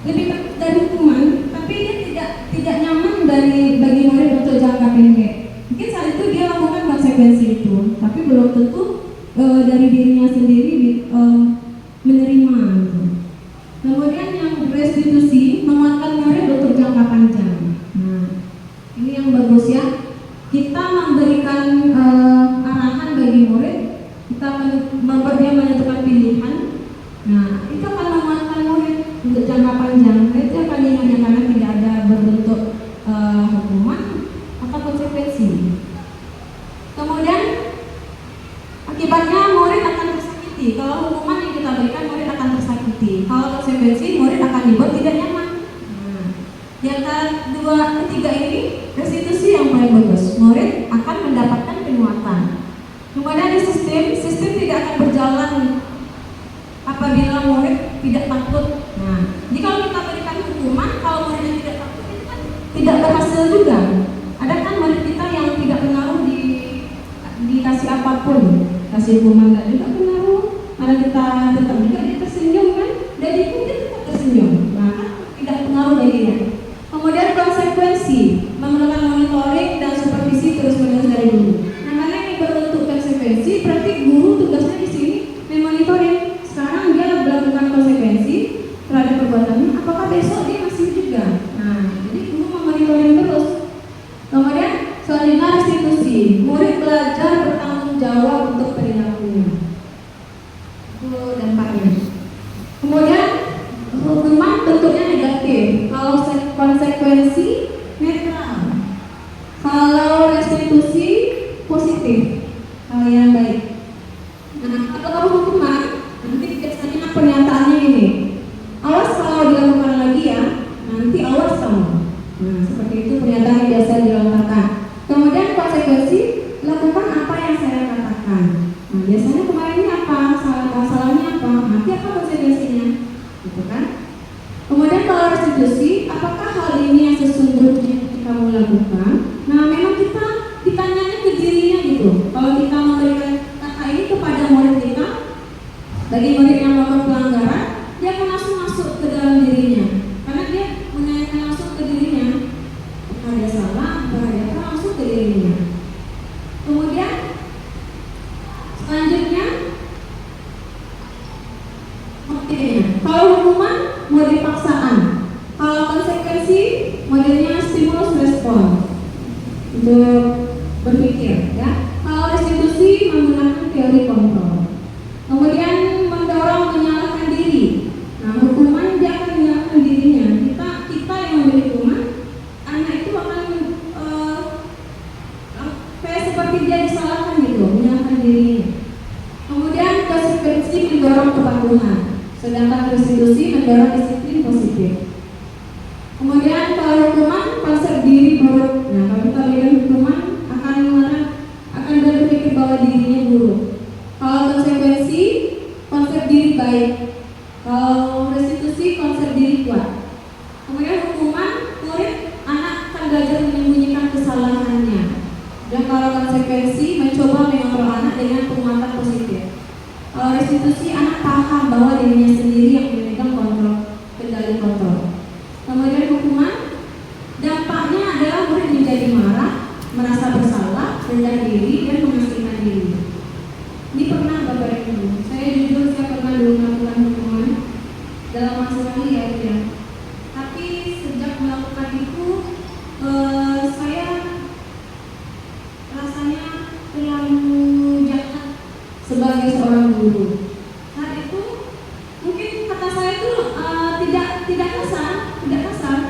lebih dari hukuman, tapi dia tidak nyaman bagi murid untuk jangka pendek. Mungkin saat itu dia lakukan konsekuensi itu, tapi belum tentu dari dirinya sendiri menerima itu. Kemudian yang restitusi menguatkan murid untuk jangka panjang. Nah, ini yang bagus ya. Kita memberikan arahan bagi murid, kita membuat dia menentukan pilihan. Nah, itu akan menguatkan murid untuk jangka panjang. Itu akan diingatnya karena tidak ada berbentuk hukuman atau konsekuensi. Kemudian akibatnya murid akan tersakiti. Kalau hukuman yang kita berikan, murid akan tersakiti. Kalau konsekuensi murid akan dibuat tidak nyaman. Nah, di antara ketiga ini restitusi yang paling bagus. Murid akan mendapatkan penguatan. Kemudian ada sistem tidak akan berjalan apabila murid tidak takut. Nah, jadi kalau kita berikan hukuman, kalau muridnya tidak takut itu kan tidak berhasil juga. Ada kan murid kita yang tidak pengaruh dikasih apapun, kasih hukuman nggak juga pengaruh, karena kita tetap juga dia tersenyum kan, dari pun dia tetap tersenyum, nah kan tidak pengaruh baginya. Kemudian konsekuensi memerlukan monitoring dan supervisi terus menerus dari guru. Nah karena ini berbentuk konsekuensi, berarti guru tugasnya di sini memonitoring. Sekarang dia melakukan konsekuensi terhadap perbuatannya, apakah besok dia masih juga? Nah jadi guru memonitoring terus. Kemudian selanjutnya restitusi, murid belajar bertanggung jawab untuk perilakunya. Itu dampaknya. Kemudian hukuman bentuknya negatif. Kalau konsekuensi netral. Kalau restitusi positif, hal yang baik. Nah, kalau hukuman nanti biasanya pernyataannya ini. Awas kalau dilakukan lagi ya, nanti awas kamu. Nah, seperti itu pernyataan yang biasa dilontarkan. Kemudian konsekuensi, lakukan apa yang saya katakan. Nah, biasanya kemarin ini apa? Masalahnya apa? Nanti apa konsekuensinya? Gitu kan? Kemudian kalau restitusi, apakah hal ini yang sesungguhnya kamu lakukan? Nah, memang kita ditanyanya ke dirinya gitu. Kalau kita memberikan kata ini kepada murid kita, bagi murid yang melakukan pelanggaran, dia akan langsung masuk ke dalam dirinya. Karena dia menanyakan langsung ke dirinya. Apakah dia salah? Apakah dia salah? Langsung ke dirinya. Kemudian selanjutnya motifnya. Kalau hukuman model paksaan, kalau konsekuensi modelnya stimulus respon untuk berpikir ya. Kalau restitusi menggunakan teori kontrol. Kemudian mendorong menyalahkan diri. Nah, hukuman dia akan menyalahkan dirinya. Kita yang memberi hukuman, anak itu akan kayak seperti dia disalahkan gitu, menyalahkan dirinya. Kemudian konsekuensi mendorong kepatuhan, sedangkan restitusi mendorong disiplin positif. Kemudian kalau hukuman konsep diri buruk. Nah, kalau kita berikan hukuman akan berpikir bahwa dirinya buruk. Kalau konsekuensi konsep diri baik. Kalau restitusi konsep diri kuat. Kemudian hukuman murid anak akan belajar menyembunyikan kesalahannya. Dan kalau konsekuensi mencoba mengontrol anak dengan penguatan positif. Kalau restitusi anak paham bahwa dirinya sendiri yang memegang kendali kontrol. Kemudian hukuman dampaknya adalah murid menjadi marah, merasa bersalah, rendah diri dan mengasingkan diri. Ini pernah Bapak Ibu, saya jujur saya pernah dulu melakukan hukuman dalam masa sekali ya. Tapi sejak melakukan itu saya rasanya terlalu jahat sebagai seorang guru. Saat itu mungkin kata saya itu tidak kasar,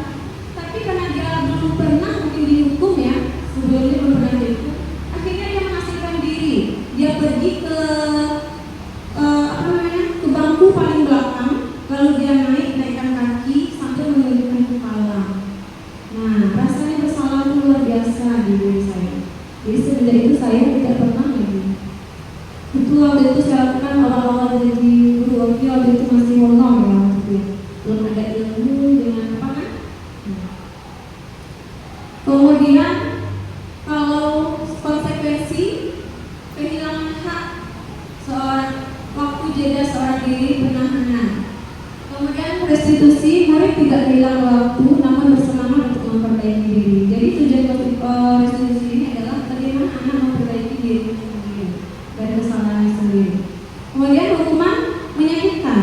tapi karena dia belum pernah mungkin dihukum ya, sebelumnya belum pernah dihukum, akhirnya dia mengasingkan diri. Dia pergi ke ke bangku paling belakang, lalu dia naikkan kaki sambil menunjukkan kepala. Nah, rasanya bersalah itu luar biasa di diri saya. Jadi semenjak itu saya tidak pernah lagi. Itu waktu itu saya lakukan awal-awal jadi guru, waktu itu masih ngomong ya, belum ada ilmu dengan apa kan. Kemudian kalau konsekuensi kehilangan hak seorang, waktu jeda seorang diri penahanan. Kemudian restitusi, murid tidak hilang waktu namun bersemangat untuk memperbaiki diri. Jadi tujuan restitusi ini adalah bagaimana anak memperbaiki diri sendiri dari kesalahan sendiri. Kemudian hukuman menyakitkan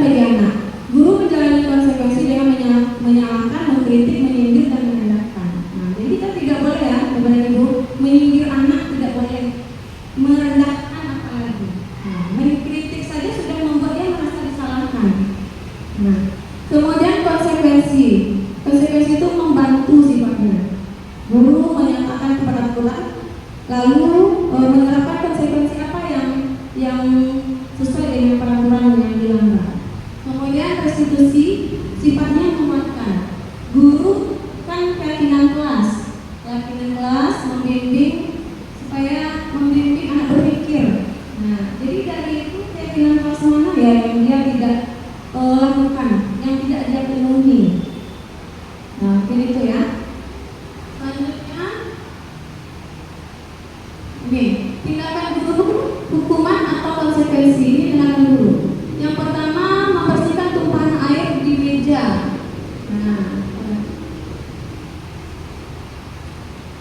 bagi anak. Guru menjalani konsekuensi dengan menyalahkan, mengkritik, menyindir dan merendahkan. Nah, jadi kita tidak boleh ya, Bapak Ibu, menyindir anak tidak boleh, merendahkan apalagi. Nah, mengkritik saja sudah membuat dia merasa disalahkan. Nah, kemudian konsekuensi itu membantu sifatnya. Guru menyatakan kepada pulang, lalu menerapkan konsekuensi apa yang sesuai dengan peraturan yang dilanggar. Kemudian lakukan yang tidak dia penuhi. Nah, mungkin itu ya. Selanjutnya, oke, tindakan guru, hukuman atau konsekuensi ini tindakan guru. Yang pertama, membersihkan tumpahan air di meja. Nah,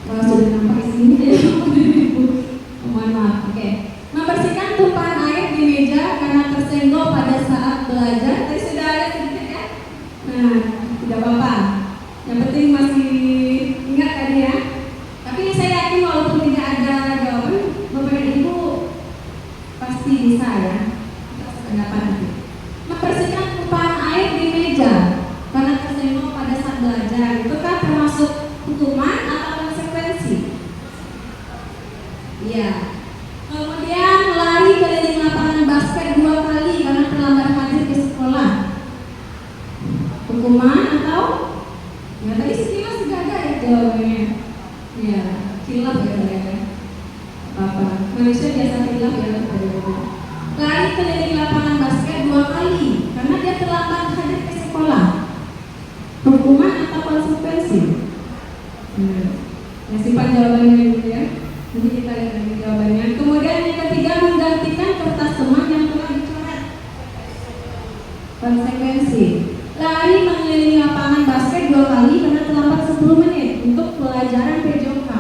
kalau sudah nampak di sini ya, mohon maaf. Oke, membersihkan tumpahan air di meja karena tersenggol pada saat belajar. Tadi sudah ada sedikit ya. Nah, tidak apa-apa. Yang penting masih ingat tadi ya. Tapi saya yakin walaupun tidak ada jawaban, Bapak dan Ibu pasti bisa ya. Pendapat nanti. Membersihkan tumpahan air di meja karena tersenggol pada saat belajar. Itu kan termasuk hukuman atau konsekuensi? Iya. Kemudian lari keliling lapangan basket 2 kali karena terlambat hadir ke sekolah. Hukuman atau? Ya tadi sekilas sudah ada ya jawabannya. Ya, kilaf ya saya. Apa? Manusia biasa kilaf ya Bapak. Lari keliling lapangan basket 2 kali karena dia terlambat hadir ke sekolah. Hukuman atau konsekuensi? Ya simpan jawabannya dulu ya. Nanti kita lihat lagi jawabannya. Kemudian yang ketiga, menggantikan kertas teman yang telah dicoret. Konsekuensi. Lari mengelilingi lapangan basket 2 kali karena terlambat 10 menit untuk pelajaran PJOK.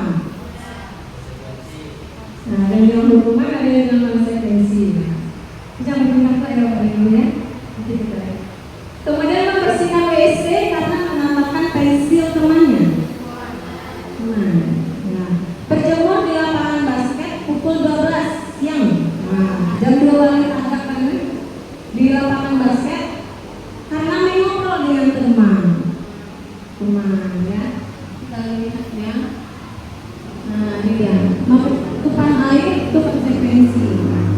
Nah, ada yang hukuman, ada yang konsekuensi. Bisa bertindak ya Bapak Ibu ya. Nanti kita lihat. Kemudian membersihkan WC karena menambahkan pensil temannya. Nah, berjemur di lapangan basket pukul 12 siang. Nah, jam 2 kali tangkap di lapangan basket karena mengobrol dengan teman ya. Kita lihat ya. Nah, ini dia. Tumpahan air itu konsekuensi.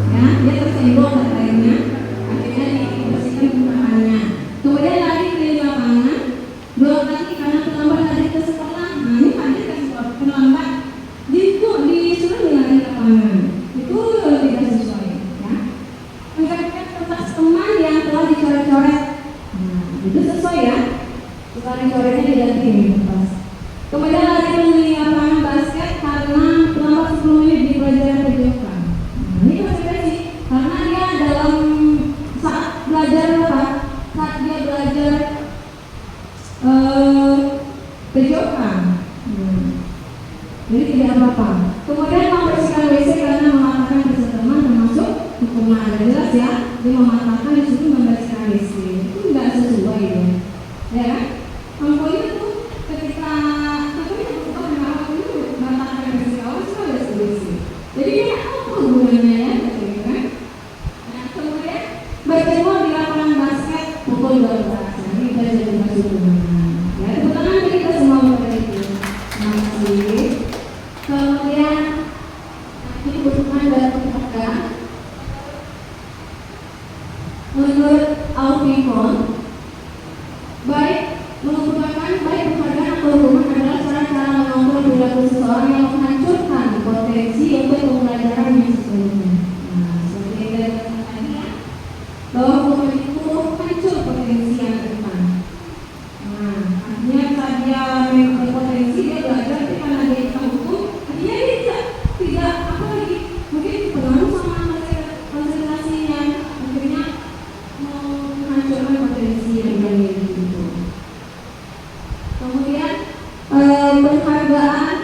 Ya, dia tersenggol airnya, akhirnya dibersihkan tumpahannya. Kemudian lari keliling lapangan 2 kali karena terlambat hadir ke sekolah. Nah, ini hadir ke sekolah terlambat disuruh lari lapangan. Itu tidak sesuai ya. Menggantikan kertas teman yang telah dicoret-coret. Nah, itu sesuai ya. Sekarang coretnya diganti ini kertas. Kemudian lari keliling lapangan basket karena terlambat 10 menit di pelajaran PJOK. Nah, ini konsekuensi karena dia dalam saat belajar apa? Saat dia belajar PJOK. Jadi tidak apa-apa. Kemudian membersihkan WC karena mematahkan kertas teman termasuk hukuman. Ada jelas ya. Dia mematahkan disuruh membersihkan WC. Itu tidak sesuai ya. Ya. Pokoknya itu ketika mematahkan WC awal sudah ada WC. Jadi dia apa hubungannya ya? Nah, kemudian berjemur di lapangan basket pukul 12. Ini kita jadi masuk hubungan. Ya, tepuk tangan bagi kita semua pada itu. Terima kasih. Kemudian ini hubungan dalam keluarga. Menurut Alfimon, baik mengumpulkan baik penghargaan atau hukuman adalah cara-cara mengontrol perilaku seseorang yang menghancurkan potensi untuk pembelajaran yang sebelumnya. Nah, seperti yang kita katakan tadi ya, bahwa hukuman itu hancur potensi yang ke depan. Nah, artinya saat dia berpotensi dia belajar, tapi karena dia hukum, artinya dia tidak apa lagi, mungkin pengaruh sama konsentrasinya, akhirnya menghancurkan potensi yang dia miliki itu. Kemudian penghargaan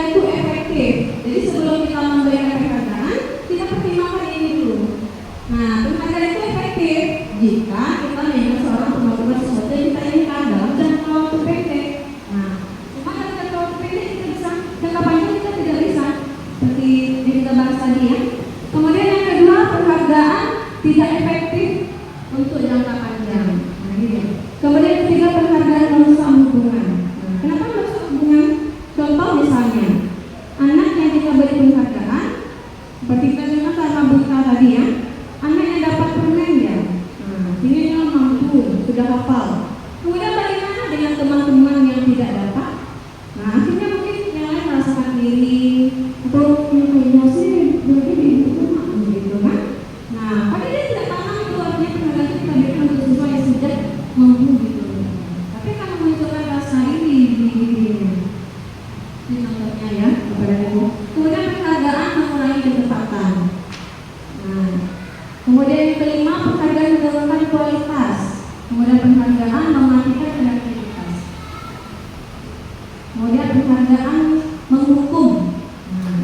itu efektif. Jadi sebelum kita memberikan penghargaan, kita pertimbangkan ini dulu. Nah, penghargaan itu efektif jika kita memang seorang melakukan sesuatu yang kita inginkan dalam jangka waktu pendek. Nah, cuma dalam jangka waktu pendek kita bisa, jangka panjang kita tidak bisa. Seperti yang kita bahas tadi ya. Kemudian yang kedua, penghargaan tidak efektif untuk jangka panjang. Nah, ini. Kemudian ketiga, penghargaan merusak hubungan. Nah, kenapa merusak hubungan? Contoh misalnya, anak yang kita beri penghargaan, seperti kita dengar sama Buta tadi ya, anak yang dapat permen ya. Nah, ini ada penghargaan mematikan kreativitas. Kemudian penghargaan menghukum. Nah,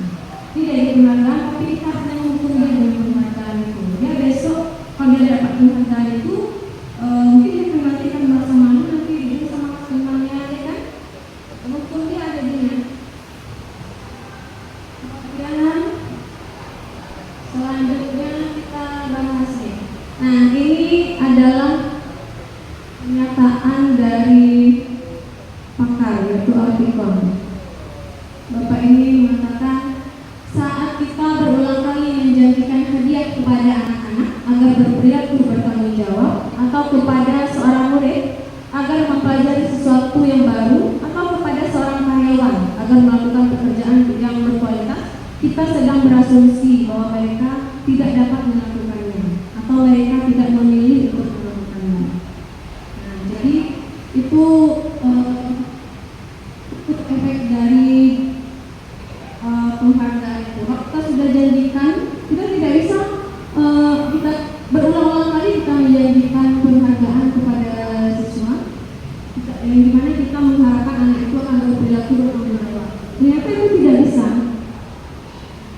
tidak ada penghargaan, tapi kita hanya menghukum dia dengan penghargaan itu. Dia besok kalau dia dapat penghargaan itu, mungkin dia nanti akan merasa malu nanti dia sama temannya, ya kan? Menghukum dia ada dia. Kemudian selanjutnya kita bahas ya. Nah, ini adalah pernyataan dari pakar, yaitu Alfikon. Bapak ini mengatakan, saat kita berulang kali menjanjikan hadiah kepada anak-anak agar berperilaku bertanggung jawab, atau kepada seorang murid agar mempelajari sesuatu yang baru, atau kepada seorang karyawan agar melakukan pekerjaan yang berkualitas, kita sedang berasumsi bahwa mereka tidak dapat melakukannya atau mereka tidak memilih untuk melakukannya. Nah, jadi itu efek dari penghargaan itu. Kalau kita sudah janjikan, kita tidak bisa kita berulang-ulang kali kita menjanjikan penghargaan kepada siswa, yang dimana kita mengharapkan anak itu akan berperilaku bertanggung jawab. Ternyata itu tidak bisa.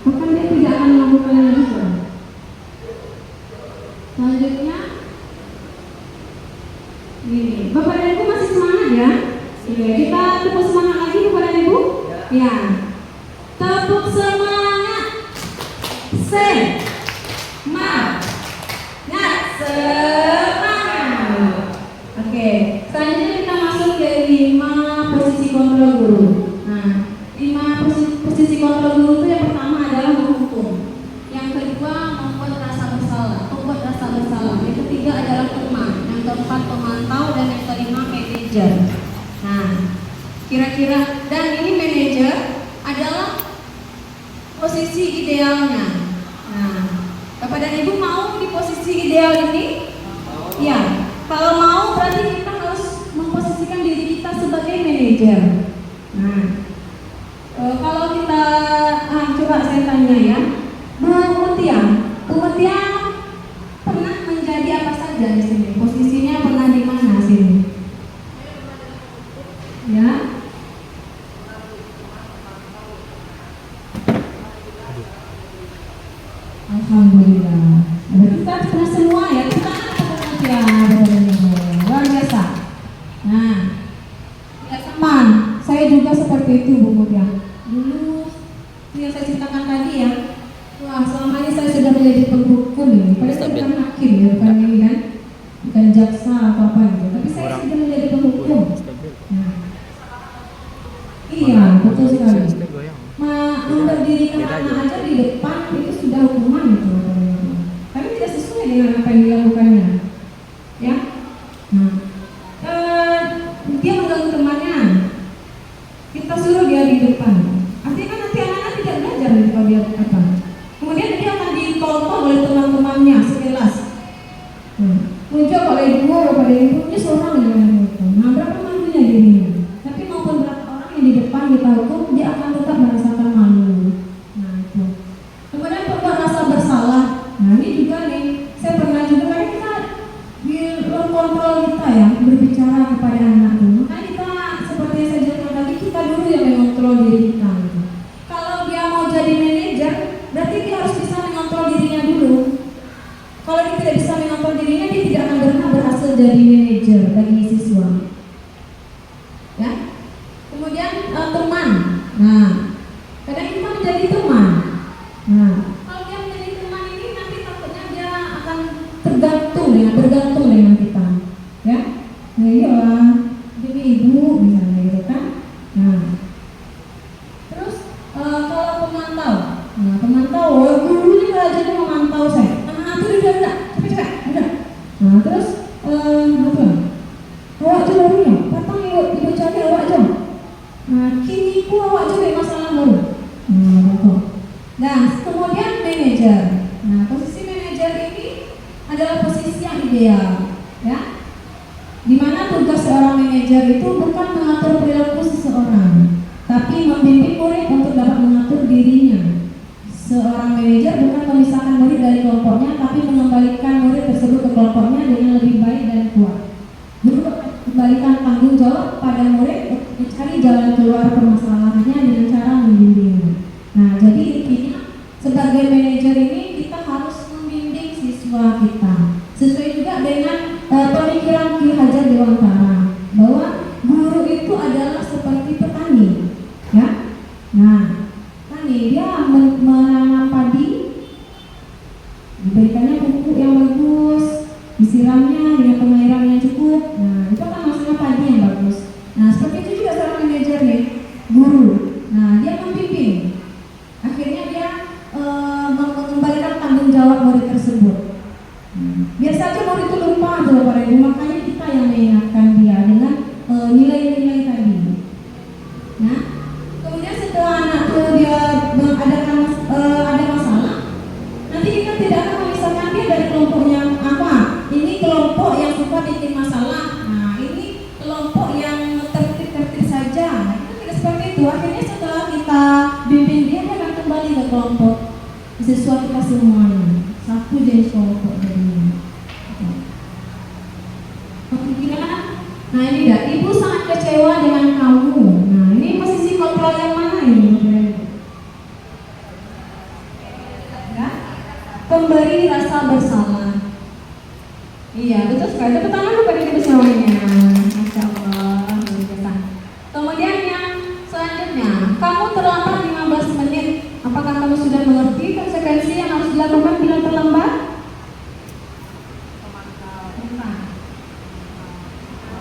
Bahkan dia tidak akan melakukannya juga. Selanjutnya, ini Bapak dan Ibu masih semangat ya? Oke, kita tepuk semangat lagi Bapak dan Ibu. Ya, tepuk semangat. Semangat. Oke, selanjutnya kita masuk ke 5 posisi kontrol guru. Nah, 5 posisi kontrol guru itu yang pertama adalah menghukum, yang kedua membuat rasa bersalah, yang ketiga adalah teman, yang keempat pemantau, dan yang kelima manajer. Nah, kira-kira, dan ini manajer adalah posisi idealnya. Nah, Bapak dan Ibu mau di posisi ideal ini? Ya, kalau mau berarti kita harus memposisikan diri kita sebagai manajer. Nah, kalau kita coba saya tanya ya, Bu Mutia pernah menjadi apa saja di sini? Posisinya pernah di mana sini? Ya. Alhamdulillah. Kita pernah semua ya. Kita ya, luar biasa. Nah, ya teman, saya juga seperti itu Bu Mutia. Dulu yang saya ceritakan tadi ya. Wah, selama ini saya sudah menjadi penghukum ya. Padahal saya bukan hakim ya, bukan ini kan, bukan jaksa atau apa gitu. Tapi saya sudah menjadi penghukum. Nah, iya, betul sekali. Mendirikan anak aja di depan itu sudah hukuman itu. Tapi tidak sesuai dengan apa yang dilakukannya. Ya. Nah, dia mengganggu temannya. Kita suruh dia di depan. Artinya kan nanti anak-anak tidak belajar kalau dia apa. Kemudian dia akan ditonton oleh teman-temannya sekelas. Muncul oleh guru pada ibunya seorang dengan hukum. Nah, berapa malunya dirinya. Tapi maupun berapa orang yang di depan kita hukum, dia akan tetap merasakan malu. Nah, itu. Kemudian membuat rasa bersalah. Nah, ini juga nih, saya pernah juga kan kita di ruang kontrol kita ya berbicara kepada anak itu. Maka kita seperti yang saya jelaskan tadi, kita dulu yang mengontrol diri kita. Gitu. Kalau dia mau jadi manajer, berarti dia harus bisa mengontrol dirinya dulu. Kalau dia tidak bisa mengontrol dirinya, dia tidak akan pernah berhasil jadi manajer bagi siswa. Ya. Kemudian teman. Nah, kadang kita menjadi teman. Nah, kalau dia menjadi teman ini nanti takutnya dia akan bergantung dengan kita. Ya. Nah, iyalah, jadi ibu misalnya gitu kan. Nah, terus kalau pemantau. Nah, pemantau, guru ini belajarnya memantau saya. Itu udah, cepet. Nah, terus apa? Awak je barunya, patang ibu cari awak je. Nah, kini ku awak je masalahmu. Nah, kemudian manajer. Nah, posisi manajer ini adalah posisi yang ideal, ya. Dimana tugas seorang manajer itu bukan mengatur perilaku seseorang, tapi membimbing murid untuk dapat mengatur dirinya. Seorang manajer bukan memisahkan murid dari kelompoknya, tapi mengembalikan murid tersebut ke kelompoknya dengan lebih baik dan kuat. pemikiran Ki Hajar Dewantara bahwa guru itu adalah seperti petani, ya. Nah, petani dia menanam padi, diberikannya pupuk yang bagus, disiramnya dengan pengairan yang cukup. Nah, itu akan menghasilkan padi yang bagus. Nah, seperti itu juga seorang manajer nih, guru. Nah, dia membimbing. Akhirnya dia mengembalikan tanggung jawab murid tersebut. Biasa aja murid itu lupa Bapak Ibu, makanya kita yang mengingatkan dia dengan nilai-nilai tadi. Nah, kemudian setelah anak itu dia ada masalah, nanti kita tidak akan memisahkan dia dari kelompoknya apa. Ini kelompok yang suka bikin masalah. Nah, ini kelompok yang tertib-tertib saja. Nah, itu tidak seperti itu. Akhirnya setelah kita bimbing dia akan kembali ke kelompok siswa kita semuanya. Satu jenis kelompok jadinya. Nah, ini dah, ibu sangat kecewa dengan kamu. Nah, ini posisi kontrol yang mana ini? Ya? Pemberi rasa bersalah. Iya, betul sekali. Tepuk tangan kepada ibu semuanya. Masya Allah, luar biasa. Kemudian yang selanjutnya, kamu terlambat 15 menit. Apakah kamu sudah mengerti konsekuensi yang harus dilakukan bila terlambat?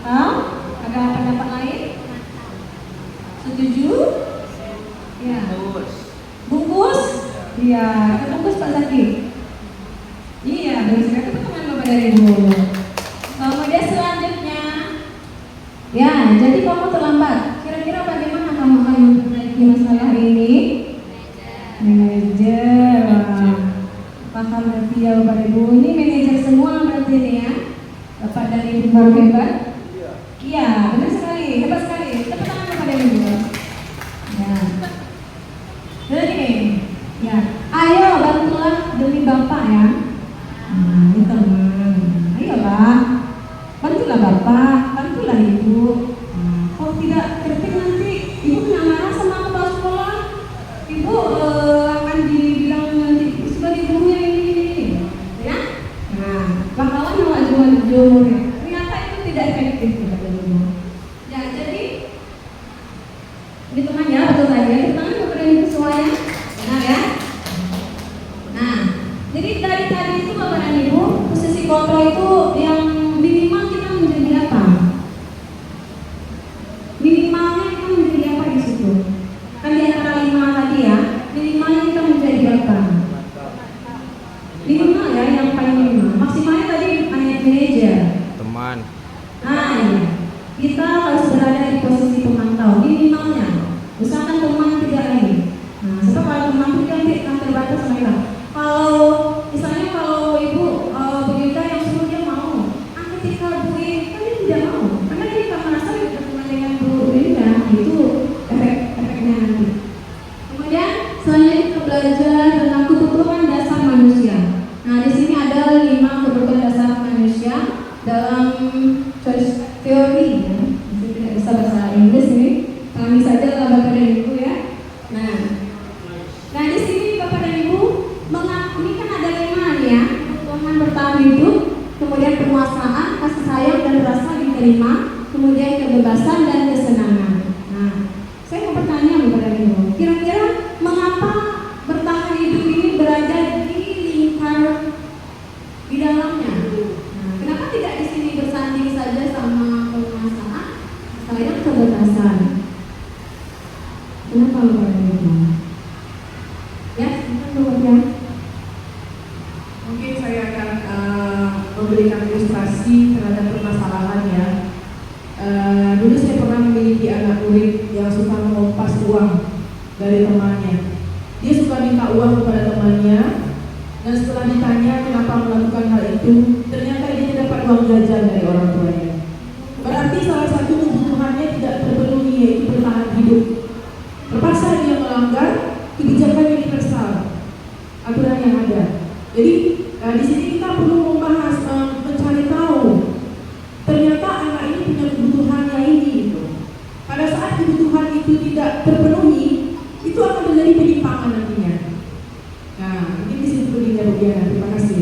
Ada pendapat lain? Setuju? Ya. Bungkus? Iya, bungkus Pak Zaki. Iya, benar. Teman-teman Bapak dan Ibu. Kemudian selanjutnya, ya, jadi kamu terlambat. Kira-kira bagaimana kamu akan memperbaiki masalah ini? Manajer. Paham berarti ya Bapak Ibu. Ini manajer semua berarti ini ya. Bapak dan Ibu baru hebat. Iya, benar sekali, hebat sekali. Tepuk tangan kepada Ibu. Ya. Jadi ini, ya. Ayo bantulah demi Bapak ya. Nah, ini teman. Ayolah, bantulah Bapak, bantulah Ibu. Kalau tidak tertib nanti Ibu kena marah sama kepala sekolah. Ibu akan dibilang nanti sebagai guru yang ini, ya. Nah, bakalan jual ternyata itu tidak efektif. Ya, jadi ini temannya betul saja. Teman kepada Ibu semuanya, benar ya. Nah, jadi dari tadi itu Bapak dan Ibu, posisi kontrol itu yang minimal kita menjadi apa? Minimalnya kita menjadi apa di situ? Kan di antara 5 tadi ya, minimalnya kita menjadi apa? Minimal ya, yang paling minimal. Maksimalnya tadi hanya manajer. Teman. Nah, iya. Kita harus berada di posisi pemantau minimalnya. Usahakan teman 3 lagi. Nah, sebab kalau teman itu nanti akan terbatas mereka. Kalau misalnya kalau Ibu begitu yang suruh dia mau, ketika Bu ini kan dia tidak mau, karena dia tidak merasa berteman dengan Bu ini ya, itu efeknya nanti. Kemudian selanjutnya kita belajar tentang kebutuhan dasar manusia. Nah, di sini ada 5 kebutuhan dasar manusia dalam teori. Ya. Jadi tidak bisa bahasa Inggris ini, kami saja lah Bapak dan Ibu ya. Nah di sini Bapak dan Ibu, ini kan ada 5 nih ya, kebutuhan bertahan hidup, kemudian penguasaan, kasih sayang dan rasa diterima, kemudian kebebasan dan kesenangan. Nah, saya mau bertanya Bapak dan Ibu, kira-kira mengapa bertahan hidup ini berada di lingkar di dalamnya? Nah, kenapa tidak di sini bersanding saja sama penguasaan, sayang, kebebasan? Kenapa Bapak dan Ibu? Ya, silakan ya. Mungkin saya akan memberikan ilustrasi terhadap permasalahan ya. Dulu saya pernah memiliki anak murid yang suka mengompas uang dari temannya. Dia suka minta uang kepada temannya, dan setelah ditanya kenapa melakukan hal itu, ternyata dia dapat uang jajan dari orang tuanya. Berarti salah satu kebutuhannya tidak terpenuhi, yaitu bertahan hidup. Terpaksa dia melanggar kebijakan universal, aturan yang ada. Jadi di sini kita perlu membahas, mencari tahu ternyata anak ini punya kebutuhannya ini. Gitu. Pada saat kebutuhan itu tidak terpenuhi, itu akan menjadi penyimpangan nantinya. Nah, mungkin di situ dia. Terima kasih.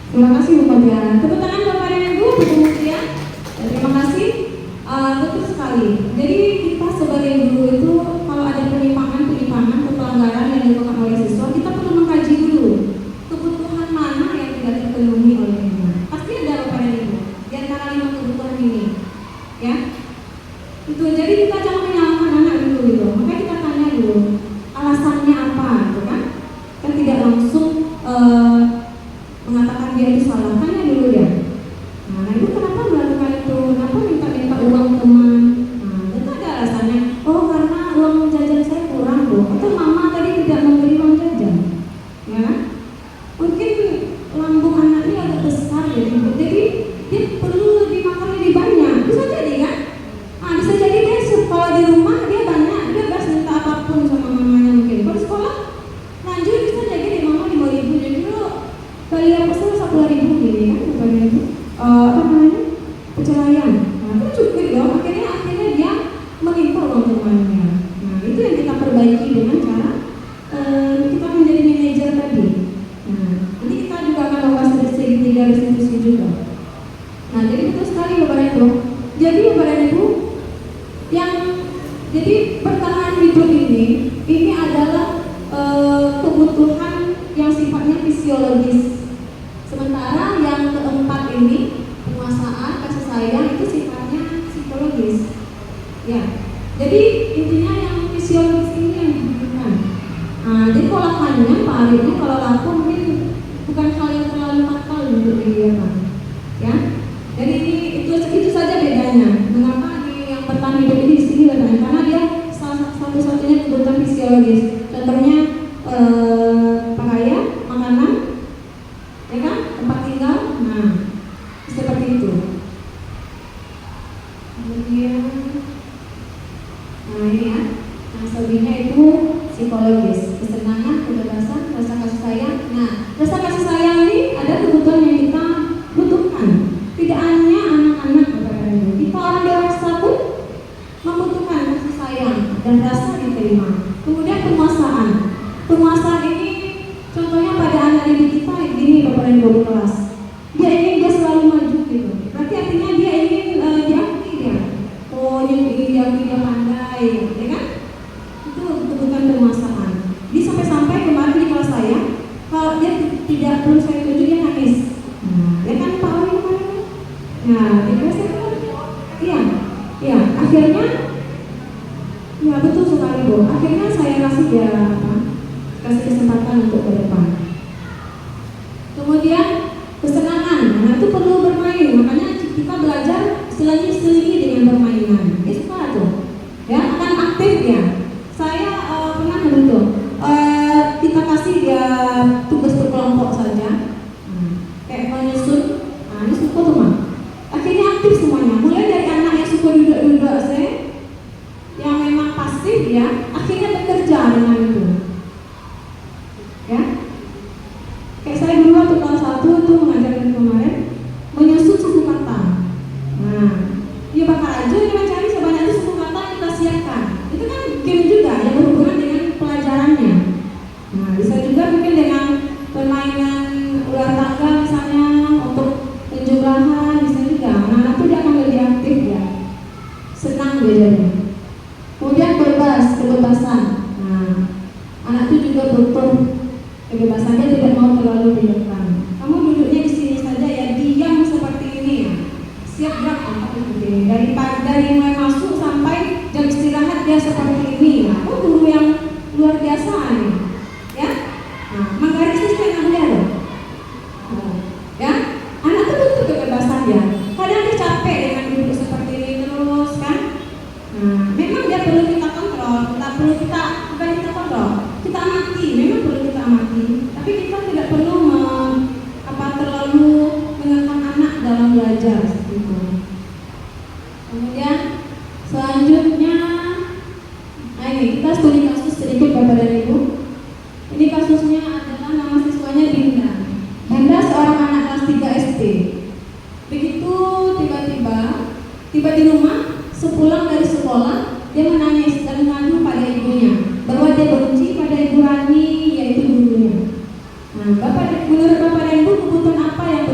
Terima kasih Bu Mutiara. Tepuk tangan Bapak dan Ibu, Bu Mutia. Terima kasih. Betul sekali. Jadi kita sebagai guru itu kalau ada penyimpangan atau pelanggaran yang dilakukan oleh siswa, kita perlu mengkaji dulu kebutuhan mana yang tidak terpenuhi oleh ibu. Pasti ada Bapak dan Ibu di antara 5 kebutuhan ini, ya. Itu jadi kita jangan menyalahkan anak dulu gitu. Maka kita tanya dulu alasannya apa, gitu kan? Kan tidak langsung mengatakan dia itu salah, tanya dulu ya. Nah, ibu kenapa melakukan itu? Kenapa minta uang teman? Nah, itu ada alasannya. Oh, karena uang jajan saya kurang, Bu. Atau mama tadi tidak memberi uang jajan, ya? Mungkin lambung anaknya agak besar, jadi dia perlu lebih makan lebih banyak. Bisa jadi kan? Nah, bisa jadi dia sekolah di rumah dia banyak, dia bebas minta apapun sama mamanya mungkin. Kalau sekolah lanjut bisa jadi deh mama 5.000, jadi lo kali yang besar 10.000 gini kan, bukannya itu apa namanya perceraian. Nah, itu cukup dong. Akhirnya dia meminta uang temannya. Nah, itu yang kita perbaiki dengan cara kita menjadi manajer tadi. Nah, nanti kita juga akan membahas dari segi 3 restitusi juga. Nah, jadi betul sekali Bapak dan Ibu. Jadi Bapak dan Ibu, jadi bertahan hidup ini adalah kebutuhan yang sifatnya fisiologis. Sementara yang keempat ini, penguasaan, kasih sayang, itu sifatnya psikologis. Ya, jadi intinya yang fisiologis ini yang dibutuhkan. Nah, jadi kalau panjang Pak Arif ini kalau laku mungkin bukan hal yang terlalu fatal untuk dilihat, ya. Jadi itu saja bedanya. Mengapa di yang bertahan hidup ini di sini bedanya? Karena dia satu-satunya kebutuhan fisiologis. Contohnya pakaian, makanan, ya kan, tempat tinggal. Nah, seperti itu. Kemudian, nah ini ya, yang selebihnya itu psikologis, kesenangan, kebebasan, rasa kasih sayang. Nah, rasa kasih sayang ini ada kebutuhan yang kita butuhkan. Tidak hanya anak-anak, kita orang dewasa pun membutuhkan kasih sayang dan rasa diterima. Kemudian penguasaan ini contohnya pada anak didik kita ini Bapak dan Ibu kelas. Dia selalu maju gitu. Berarti artinya dia ingin diakui dia. Oh, ingin diakui dia pandai, ya kan? Itu kebutuhan penguasaan. Dia sampai kemarin di kelas saya, kalau dia tidak perlu saya tunjuk dia nangis. Nah, ya kan Pak Oli kemarin? Nah, di kelas saya kan? Iya. Akhirnya, ya betul sekali Bu. Akhirnya saya kasih dia kasih kesempatan untuk ke depan. Kemudian kesenangan, nah itu perlu bermain. Makanya kita belajar selingi dengan permainan. Dia suka tuh, ya akan aktif dia. Saya pernah dulu kita kasih dia tugas berkelompok saja, kayak menyusun. Nah ini suka tuh mah. Akhirnya aktif semuanya. Mulai dari anak yang suka duduk-duduk yang memang pasif ya, akhirnya bekerja dengan itu. Ya, kayak saya dulu waktu kelas 1 itu mengajarkan kemarin menyusun suku kata. Nah, dia bakal aja mencari sebanyak itu suku kata yang kita siapkan. Itu kan game juga yang berhubungan dengan pelajarannya. Nah, bisa juga mungkin dengan permainan ular tangga misalnya untuk penjumlahan bisa juga. Nah, itu dia akan lebih aktif ya, senang belajarnya. Kemudian kebebasan. Nah, anak itu juga butuh kebebasannya, tidak mau terlalu di depan. Kamu duduknya di sini saja ya, diam seperti ini ya. Siap gerak begini. Dari mulai masuk sampai jam istirahat dia seperti ini. Nah, aku guru yang luar biasa nih. Ya. Nah, menggaris sistem dia loh. Ya, anak itu butuh kebebasan ya. Kadang dia capek dengan duduk seperti ini terus kan. Nah, memang dia perlu kita kontrol, bukan kita kontrol, kita amati, memang perlu kita amati, tapi kita tidak perlu terlalu mengekang anak dalam belajar seperti itu. Kemudian selanjutnya, nah ini kita studi kasus sedikit Bapak dan Ibu. Ini kasusnya adalah nama siswanya Dinda. Dinda seorang anak kelas 3 SD. Begitu tiba di rumah, sepulang dari sekolah, dia menangis dan mengadu pada ibunya bahwa dia benci pada Ibu Rani, yaitu gurunya. Nah, menurut Bapak dan Ibu, kebutuhan apa yang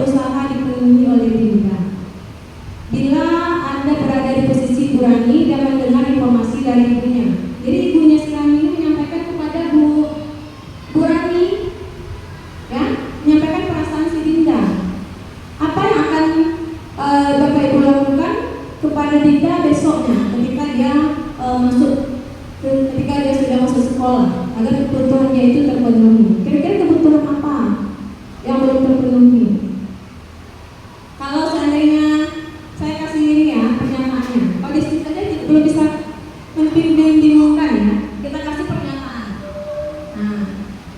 yang belum terpenuhi. Kalau seandainya saya kasih ini ya pernyataannya, kalau di sini saja belum bisa membingungkan ya, kita kasih pernyataan. Nah,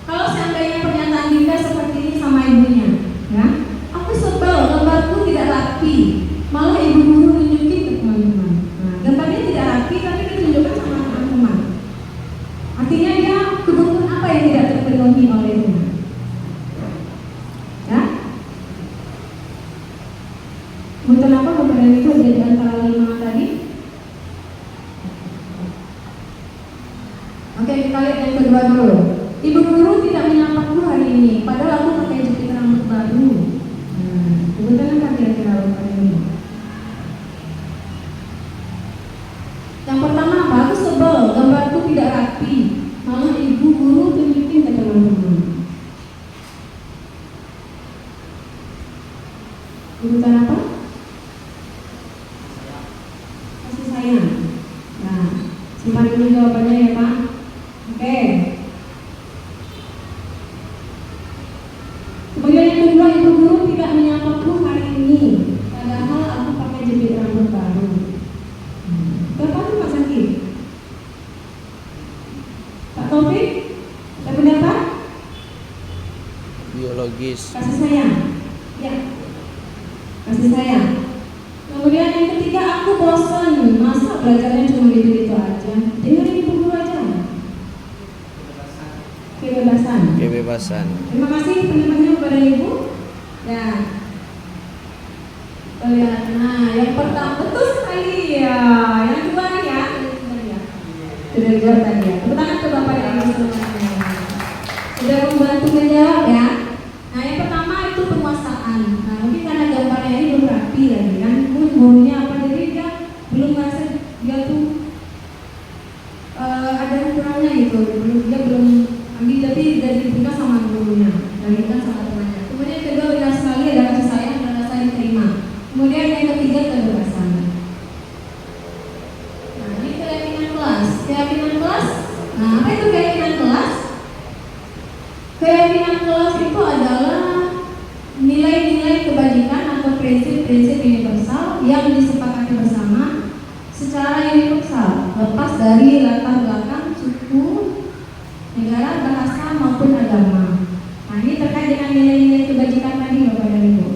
kalau seandainya pernyataan Dinda seperti ini sama ibunya, ya, aku sebel gambarku tidak rapi, malah ibu guru nunjukin ke teman-teman. Nah, gambarnya tidak rapi tapi ditunjukkan sama teman-teman. Artinya dia kebutuhan apa yang tidak terpenuhi olehnya? Ya? Kebutuhan apa kemudian itu ada di antara 5 tadi? Oke, kita lihat yang kedua dulu. Ibu guru tidak menyapaku hari ini, padahal aku pakai jepit rambut baru. Kebutuhan apa kira-kira hari ini? Yang pertama apa? Aku sebel, gambarku tidak rapi, malah ibu guru tunjukin ke teman-teman. Kebutuhan apa? Kasih sayang. Nah, simpan dulu jawabannya ya Pak. Oke. Kemudian yang kedua, ibu guru tidak menyapaku hari ini, padahal aku pakai jepit rambut baru. Berapa tuh Pak Saki? Pak Taufik? Ada pendapat? Biologis. Kasih sayang. Ya. Kasih sayang. Kemudian yang ketiga, aku bosan, masa belajarnya cuma gitu-gitu aja. Dengerin ibu guru aja. Kebebasan. Kebebasan. Terima kasih pendampingnya kepada ibu. Ya. Lihat. Nah, yang pertama betul sekali ya. Yang kedua ya. Sudah dijawab tadi ya. Tepuk tangan ke Bapak dan Ibu semuanya. Sudah membantu menjawab ya. Nah, yang pertama itu penguasaan. Nah, mungkin karena gambarnya ini belum rapi lagi kan. Gurunya apa jadi dia belum merasa dia tuh ada kurangnya gitu. Dia belum ambil tapi dari dibuka sama gurunya, dari kan sama temannya. Kemudian kedua benar sekali ada kasih sayang dan rasa diterima. Kemudian yang ketiga kebebasan. Nah, ini keyakinan kelas. Keyakinan kelas. Nah, apa itu keyakinan kelas? Keyakinan kelas itu adalah nilai-nilai kebajikan atau prinsip-prinsip universal yang disepakati bersama secara universal, lepas dari latar belakang suku, negara, bahasa maupun agama. Nah, ini terkait dengan nilai-nilai kebajikan tadi Bapak dan Ibu.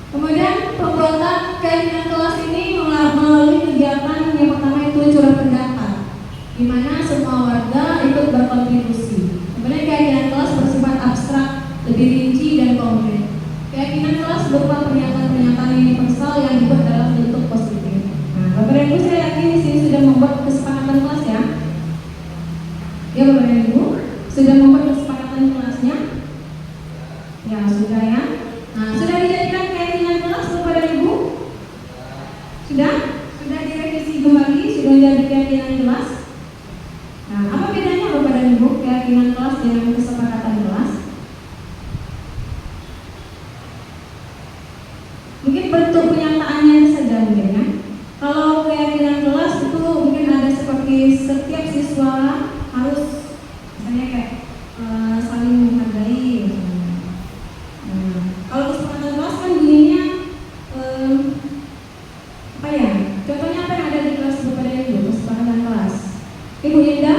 Kemudian pembuatan keyakinan kelas ini melalui kegiatan yang pertama itu curah pendapat, di mana semua warga ikut berkontribusi. Kemudian keyakinan kelas bersifat abstrak, lebih rinci dan konkret. Keyakinan kelas berupa pernyataan-pernyataan universal yang dibuat dalam bentuk positif. Nah, Bapak dan Ibu saya yakin di sini sudah membuat kesepakatan kelas ya. Ya Bapak dan Ibu, sudah membuat kesepakatan kelasnya? Ya sudah ya. Nah, sudah dijadikan keyakinan kelas Bapak dan Ibu? Sudah? Sudah direvisi kembali, sudah jadi keyakinan kelas? Nah, apa bedanya Bapak dan Ibu keyakinan kelas dengan kesepakatan kelas? Mungkin bentuk penyataannya saja mungkin ya. Kalau keyakinan kelas itu mungkin ada seperti setiap siswa harus misalnya kayak saling menghargai. Kalau kesepakatan kelas kan bunyinya apa ya? Contohnya apa yang ada di kelas Bapak dan Ibu kesepakatan kelas? Ibu Linda?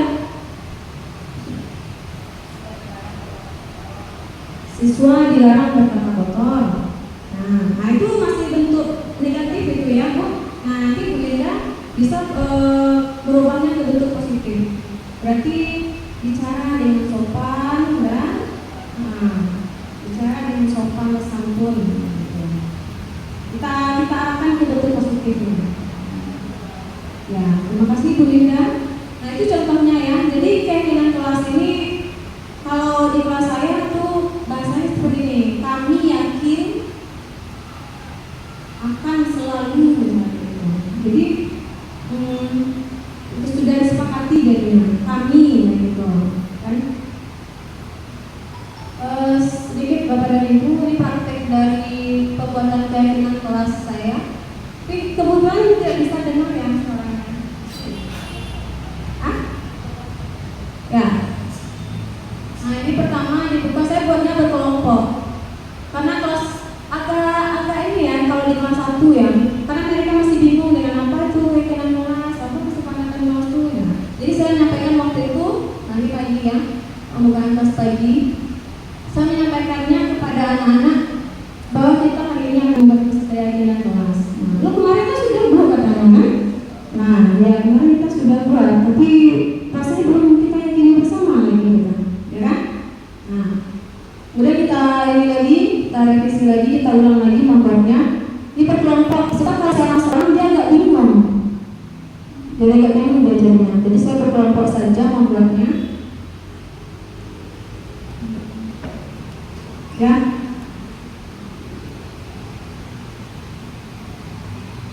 Siswa dilarang berkata kotor. Nah itu masih bentuk negatif itu ya Bu. Nah nanti Bu Linda bisa berubahnya ke bentuk positif. Berarti bicara dengan sopan dan bicara dengan sopan santun. Kita arahkan ke bentuk positifnya. Ya, terima kasih Bu Linda. Nah itu contohnya ya. Jadi keyakinan kelas ini kalau di kelas saya tuh bahasanya seperti ini. Kami yakin akan selalu benar. Jadi itu sudah disepakati jadinya. Kami gitu kan. Sedikit Bapak dan Ibu, ini praktek dari pembuatan keyakinan kelas saya. Tapi kebetulan tidak bisa dengar ya suaranya. Ya. Nah ini pertama dibuka, saya buatnya berkelompok. menyampaikannya kepada anak-anak bahwa kita hari ini akan membuat keyakinan kelas. Nah, lo kemarin kan sudah buat katanya. Nah, ya kemarin kita sudah buat, tapi rasanya belum kita yakini bersama lagi kita, ya kan? Nah, kemudian kita ini lagi, kita revisi lagi, kita ulang lagi membuatnya. Di perkelompok, sebab kalau seorang dia agak bingung. Jadi agak bingung belajarnya. Jadi saya berkelompok saja membuatnya. Ya.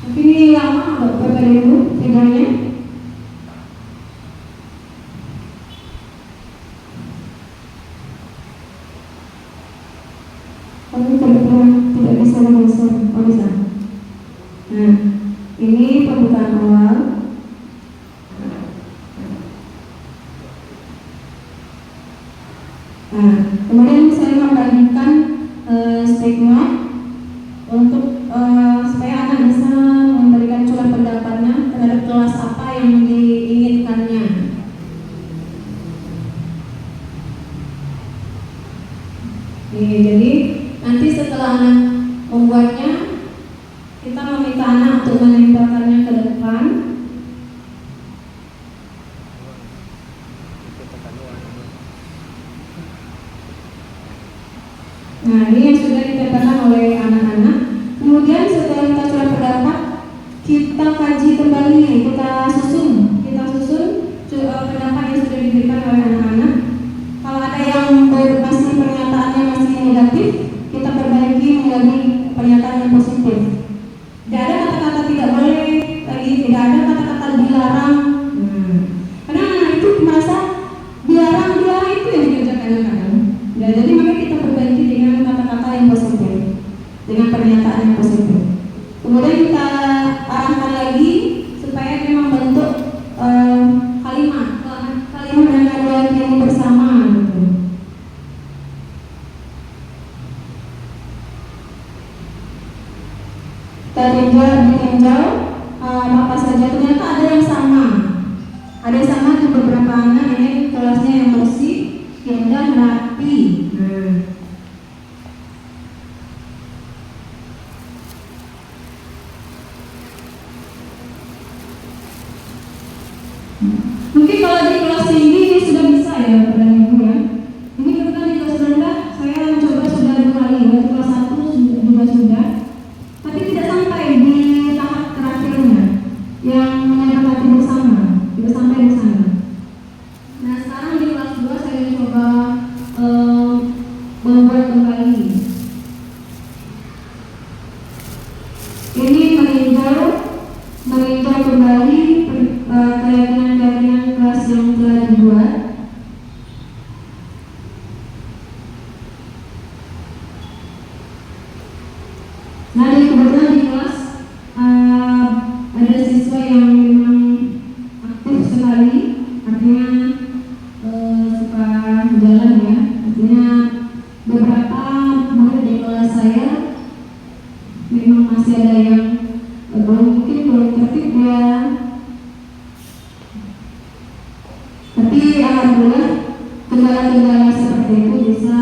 Tapi ini lama Bapak Ibu videonya. Kami kebetulan tidak bisa mengusir, bisa. Nah, ini pembukaan awal. Nah, kemudian saya membagikan stigma untuk supaya anak bisa memberikan curah pendapatnya terhadap kelas apa yang diinginkannya. Jadi nanti setelah anak membuatnya, kita meminta anak untuk menempelkannya ke depan. Nah, ini yang sudah ditempelkan oleh anak-anak. Kemudian setelah kita curah pendapat, kita kaji kembali, kita susun pendapat yang sudah diberikan oleh anak-anak. Kalau ada yang masih pernyataannya masih negatif, kita perbaiki menjadi pernyataan yang positif. Tidak ada kata-kata tidak boleh lagi, tidak ada kata-kata dilarang. Karena anak itu merasa dilarang itu yang dikerjakan anak-anak. Ya, jadi maka kita perbaiki dengan kata-kata yang positif, dengan pernyataan yang positif. Kemudian kita arahkan lagi supaya dia membentuk kalimat yang ada yang bersama. Gitu. Ditinjau apa saja, ternyata ada yang sama. Ada yang sama di beberapa anak ini kelasnya yang bersih, indah, rapi. Mungkin kalau di kelas tinggi ini sudah bisa ya Bapak dan Ibu ya. Ini kebetulan di kelas rendah saya mencoba sudah 2 kali, waktu kelas 1 juga sudah. Tapi tidak sampai di tahap terakhirnya yang menyepakati bersama, tidak sampai di sana. Nah sekarang di kelas 2 saya coba membuat kembali. Ini meninjau kembali keyakinan kelas yang telah dibuat. Nah, kebetulan di kelas ada siswa yang memang aktif sekali, artinya suka jalan ya. Artinya beberapa murid di kelas saya memang masih ada yang belum tertib ya. Tapi alhamdulillah kendala-kendala seperti itu bisa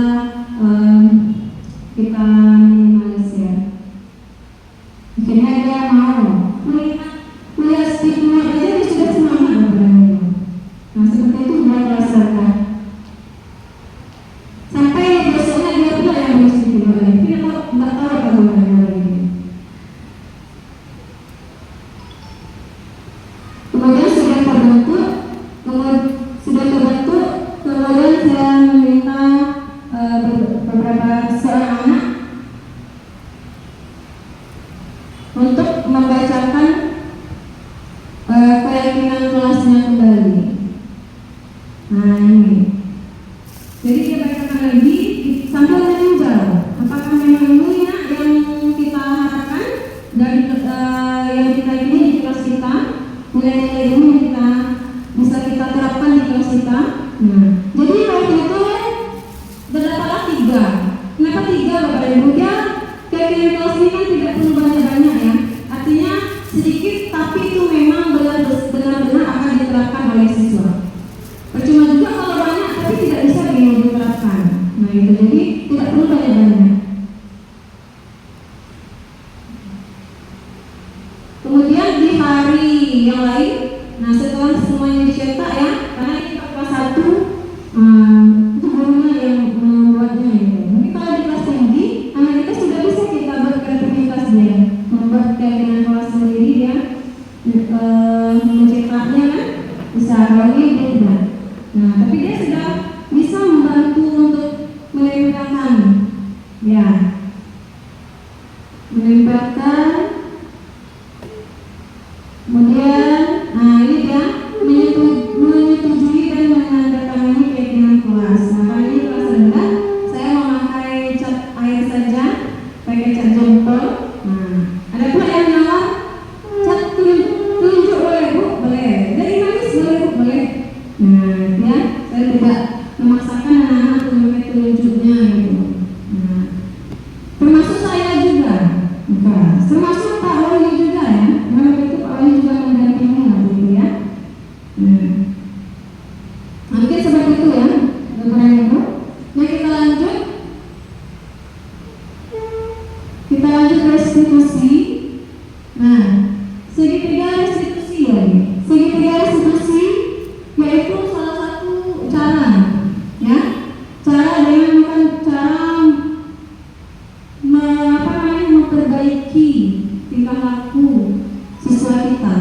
kita minimalisir. Akhirnya dia mau melihat stigma aja dia sudah semangat berani. Nah seperti itu dia rasakan. Sampai besoknya dia pula yang harus dibilang. Tidak tahu apa gimana lagi. Kemudian sudah terbentuk, kemudian saya meminta beberapa seorang anak untuk membacakan keyakinan kelasnya kembali. Nah ini, jadi dia bacakan lagi sambil meninjau apakah memang ini yang kita harapkan dari yang kita ini di kelas kita, nilai-nilai ini kita bisa kita terapkan di kelas kita. Nah, jadi waktu itu berdapatlah 3. Kenapa 3 Bapak Ibu? Ya keyakinan kelas ini kan tidak perlu banyak-banyak ya. menempelkan, ya, menempelkan. Kemudian, nah ini dia menyetujui dan menandatangani keyakinan kelas. Nah, kali ini kelas rendah, saya memakai cat air saja, pakai cat jempol. Nah, ada pula yang nawar cat tunjuk boleh Bu, boleh. Dari manis boleh Bu, boleh. Nah, ya, saya tidak memaksakan anak-anak untuk memakai tunjuknya gitu. Nah, termasuk saya juga, bukan. Termasuk Pak Wali juga ya. Nah, itu Pak Wali juga mendampingi gitu ya. Mungkin seperti itu ya, Bapak Ibu. Nah, kita lanjut restitusi. Nah, segitiga restitusi ya. Segitiga restitusi yaitu salah satu cara, ya, cara dengan bukan cara memperbaiki tingkah laku siswa kita.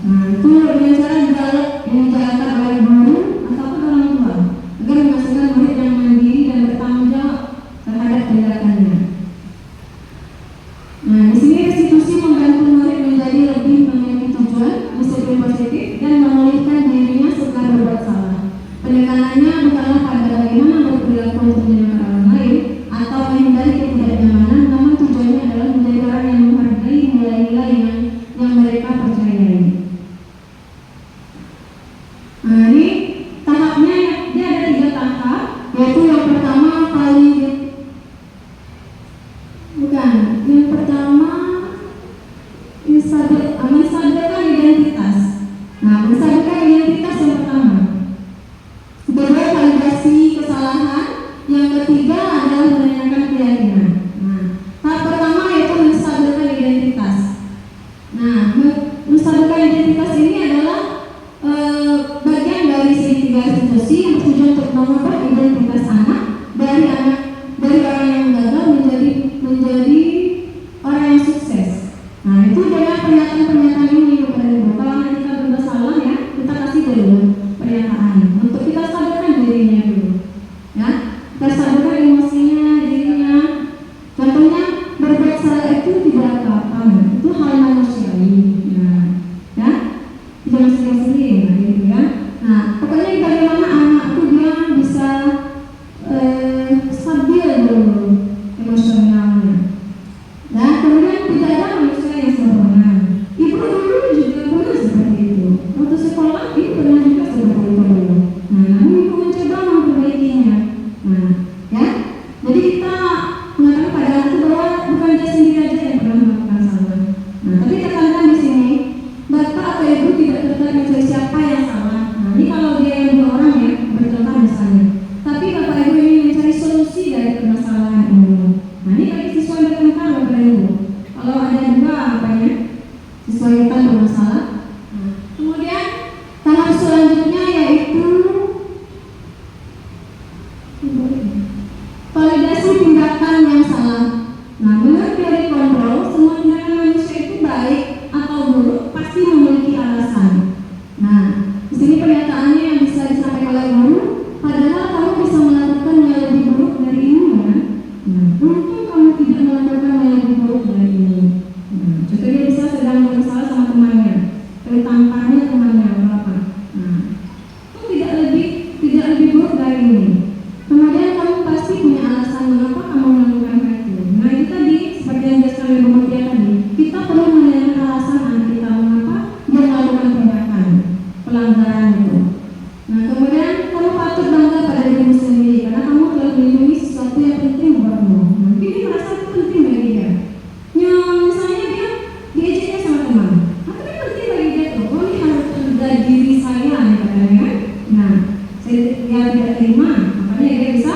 Nah, itu dengan cara dialog yang dijalankan oleh guru ataupun orang tua agar menghasilkan murid yang mandiri dan bertanggung jawab terhadap tindakannya. Nah, di sini restitusi membantu murid menjadi lebih memiliki tujuan, disiplin positif, dan memulihkan dirinya setelah berbuat salah. Penekanannya bukanlah pada bagaimana berperilaku untuk menyenangkan orang lain atau menghindari ketidaknyamanan, namun tujuannya adalah menjadi orang yang menghargai nilai-nilai yang mereka percayai. Nah, ini tahapnya dia ada 3 tahap, yaitu yang pertama menstabilkan identitas. Nah, menstabilkan identitas yang pertama. Kedua, validasi kesalahan. Yang ketiga adalah menanyakan keyakinan. Nah, tahap pertama yaitu menstabilkan identitas. Nah, menstabilkan identitas ini adalah bagian dari segitiga restitusi yang bertujuan untuk mengubah identitas anak dari orang yang gagal menjadi orang yang sukses. Nah, itu dengan pernyataan-pernyataan ini kepada Ibu. Kalau anak kita berbuat salah ya, kita kasih dulu pernyataan untuk kita stabilkan dirinya dulu. Ya, kita stabilkan emosinya, dirinya. Contohnya berbuat salah itu tidak apa-apa, itu hal manusiawi. Nah, ya, jangan sering-sering gitu ya. Nah, pokoknya bagaimana anak itu dia bisa stabil dulu emosionalnya. Nah, kemudian tidak ada manusia yang sempurna. Ibu dulu juga pernah seperti itu. Waktu sekolah ibu pernah juga seperti itu dulu. Nah, namun ibu mencoba memperbaikinya. Nah, ya, jadi kita mengatakan pada anak itu bahwa bukan dia sendiri aja yang pernah melakukan salah. Nah, tapi tekankan di sini, bapak atau ibu tidak tertarik mencari siapa yang salah. Nah, ini kalau dia yang 2 orang ya bertengkar misalnya. Tapi bapak ibu ingin mencari solusi dari permasalahan ini. Nah, ini bagi siswa yang bertengkar bapak ibu. Kalau ada 2 apanya siswa kita bermasalah. Nah, kemudian tahap selanjutnya yaitu validasi tindakan yang salah. Nah, menurut teori kontrol, semua tindakan manusia itu baik atau buruk pasti memiliki alasan. Nah, di sini pernyataannya yang bisa disampaikan oleh guru, padahal kamu bisa melakukan yang lebih buruk dari ini ya. Nah, mungkin kamu tidak melakukan yang lebih buruk dari ini. Nah, contohnya bisa sedang bermasalah sama temannya, tamparnya temannya berapa. Nah, itu tidak lebih buruk dari ini. Kemudian kamu pasti punya alasan mengapa kamu melakukan itu. Nah, itu tadi seperti yang dijelaskan oleh Bu Mutia tadi, kita perlu menanyakan alasan anak kita mengapa dia melakukan tindakan pelanggaran itu. Nah, kemudian kamu patut bangga pada dirimu sendiri karena kamu telah melindungi sesuatu yang penting buatmu. Mungkin dia merasa itu penting bagi dia. Misalnya dia diajaknya sama teman, apa yang penting bagi dia tuh? Oh, ini harga diri saya katanya. Nah, dia tidak terima, makanya dia bisa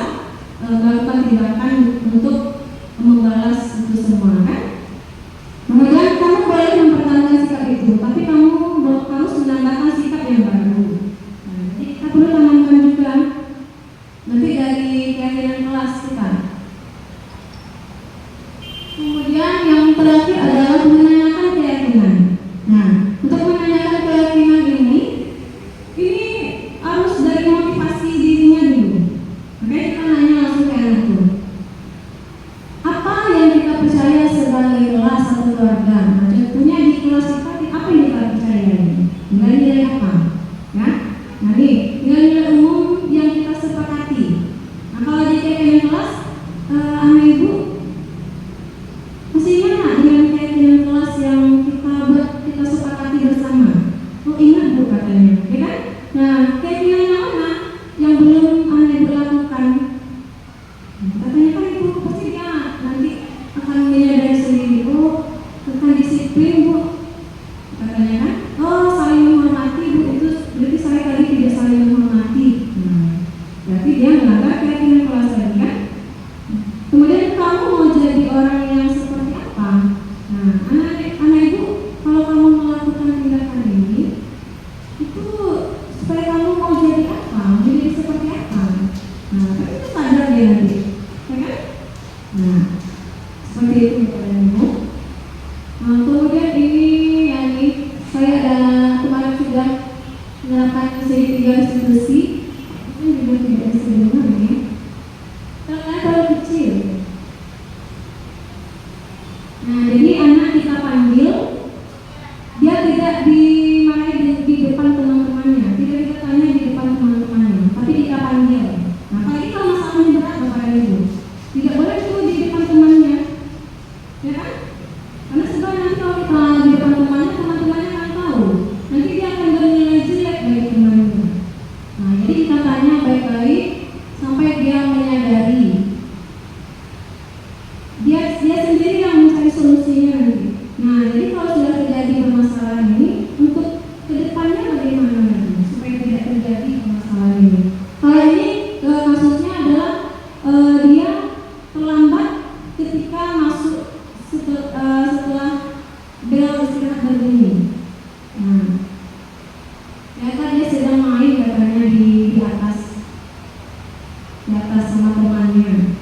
melakukan tindakan untuk membalas itu semua kan. Kemudian kamu boleh mempertahankan sikap itu, tapi kamu harus menambahkan sikap yang baru. Nah, jadi kita perlu tanamkan juga nanti dari keyakinan kelas kita. Kemudian yang terakhir adalah menanyakan keyakinan. Nah, untuk menanyakan keyakinan ini harus dari motivasi dirinya dulu. Makanya kita nanya langsung ke anak itu. Ibu masih ingat nggak dengan keyakinan kelas yang kita sepakati bersama? Oh ingat Bu katanya, ya kan? Nah keyakinan mana yang belum anak Ibu lakukan? Katanya kan Ibu pasti dia nanti akan menyadari sendiri, oh tentang disiplin Bu, katanya kan? Oh saling menghormati Bu, itu berarti saya tadi tidak saling menghormati. Berarti dia melanggar keyakinan kelas tadi kan? Kemudian kamu mau jadi orang yang seperti apa? Nah, anak Ibu, kalau kamu melakukan tindakan ini, itu supaya kamu mau jadi apa? Jadi seperti apa? Nah, tapi itu sadar dia nanti, ya kan? Nah, seperti itu kalian Ibu. Nah, kemudian ini saya ada kemarin sudah menerapkan segitiga institusi. Ini juga tidak bisa didengar ya. Karena kalau kecil. Nah, jadi anak kita panggil, dia tidak dimarahi di depan teman-temannya, tidak kita tanya di depan teman-temannya, tapi kita panggil. Nah, apalagi kalau masalahnya berat Bapak Ibu, tidak boleh itu di depan temannya, ya kan? Karena sebab nanti kalau kita di depan temannya, teman-temannya akan tahu, nanti dia akan bernilai jelek bagi temannya. Nah, jadi kita tanya baik-baik sampai dia menyadari. Dia sendiri yang mencari solusinya nanti. Nah, jadi kalau sudah terjadi permasalahan ini, untuk kedepannya bagaimana nanti supaya tidak terjadi permasalahan ini? Kalau ini kasusnya adalah dia terlambat ketika masuk setelah bel istirahat berbunyi. Nah, ternyata dia sedang main katanya di atas sama temannya.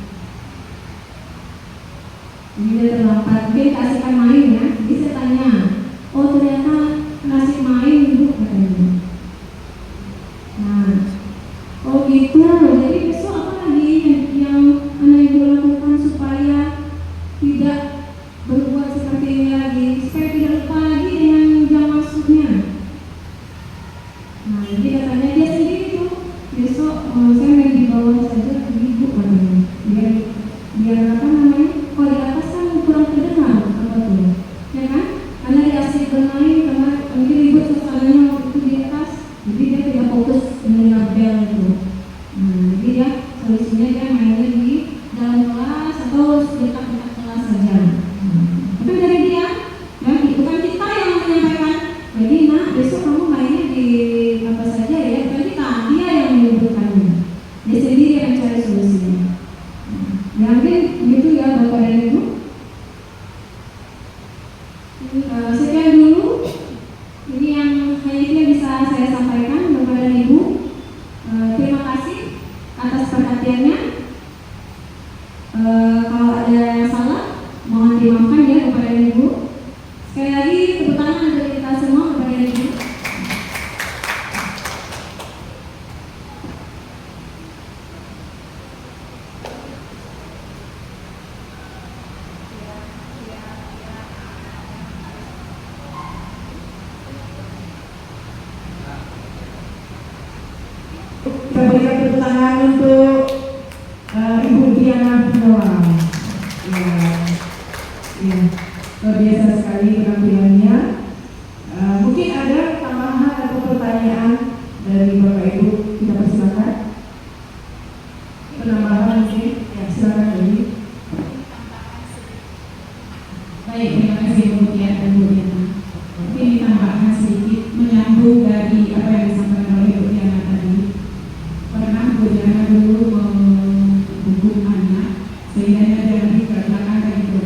Jadi dia terlambat, mungkin kasihkan main ya. Jadi saya tanya, oh ternyata kasih main Bu katanya. Nah, oh gitu. Jadi besok apa lagi yang anak Ibu lakukan supaya tidak berbuat seperti ini lagi, supaya tidak lupa lagi dengan jam masuknya. Nah, jadi katanya dia sendiri tuh besok saya main di bawah saja Ibu katanya. Biar apa namanya? Kalau di atas kan kurang terdengar apa tuh, ya kan? Karena dia asik bermain, karena mungkin Ibu suasananya waktu itu di atas, jadi dia tidak fokus mendengar bel itu. Nah, jadi dia solusinya dia mainnya di dalam kelas atau dekat-dekat kelas saja. Itu dari dia, ya, bukan kita yang menyampaikan. Jadi nak besok kamu mainnya di apa saja ya, bukan kita, dia yang menyebutkannya. Dia sendiri yang mencari solusinya. Ya mungkin gitu ya Bapak dan Ibu. Sekian dulu. Ini yang hanya itu yang bisa saya sampaikan Bapak dan Ibu. Terima kasih atas perhatiannya. Kalau ada yang salah, mohon dimaafkan ya Bapak dan Ibu. Sekali lagi tepuk tangan untuk kita semua Bapak dan Ibu. Kita berikan tepuk tangan untuk Ibu Diana Noah. Ya, luar biasa sekali penampilannya. Mungkin ada tambahan atau pertanyaan dari Bapak Ibu, kita persilakan. Penambahan mungkin, ya silakan Dewi. Baik, terima kasih Bu Tia dan Bu Diana. Mungkin ditambahkan sedikit menyambung dari apa yang disampaikan oleh Bu Diana tadi. Pernah Bu Diana dulu menghukum anak sehingga dia jadi belakang itu.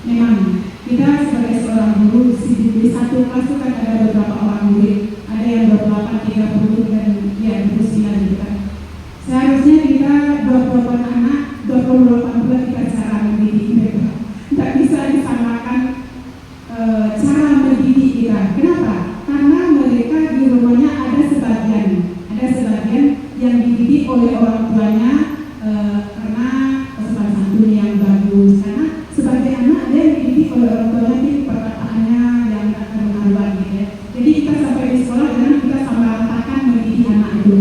Memang kita sebagai seorang guru di satu kelas itu kan ada beberapa orang murid, ada yang 28, 30 dan yang 29 gitu kan. Seharusnya kita 28 anak, 28 bulan kita cara mendidik mereka. Tidak bisa disamakan cara mendidik kita. Kenapa? Karena mereka di rumahnya ada sebagian yang dididik oleh orang tuanya karena sopan santun yang bagus. Karena sebagai anak dia dididik oleh orang tuanya di perkataannya yang tidak terlalu gitu ya. Jadi kita sampai di sekolah dan kita sama ratakan mendidik anak itu.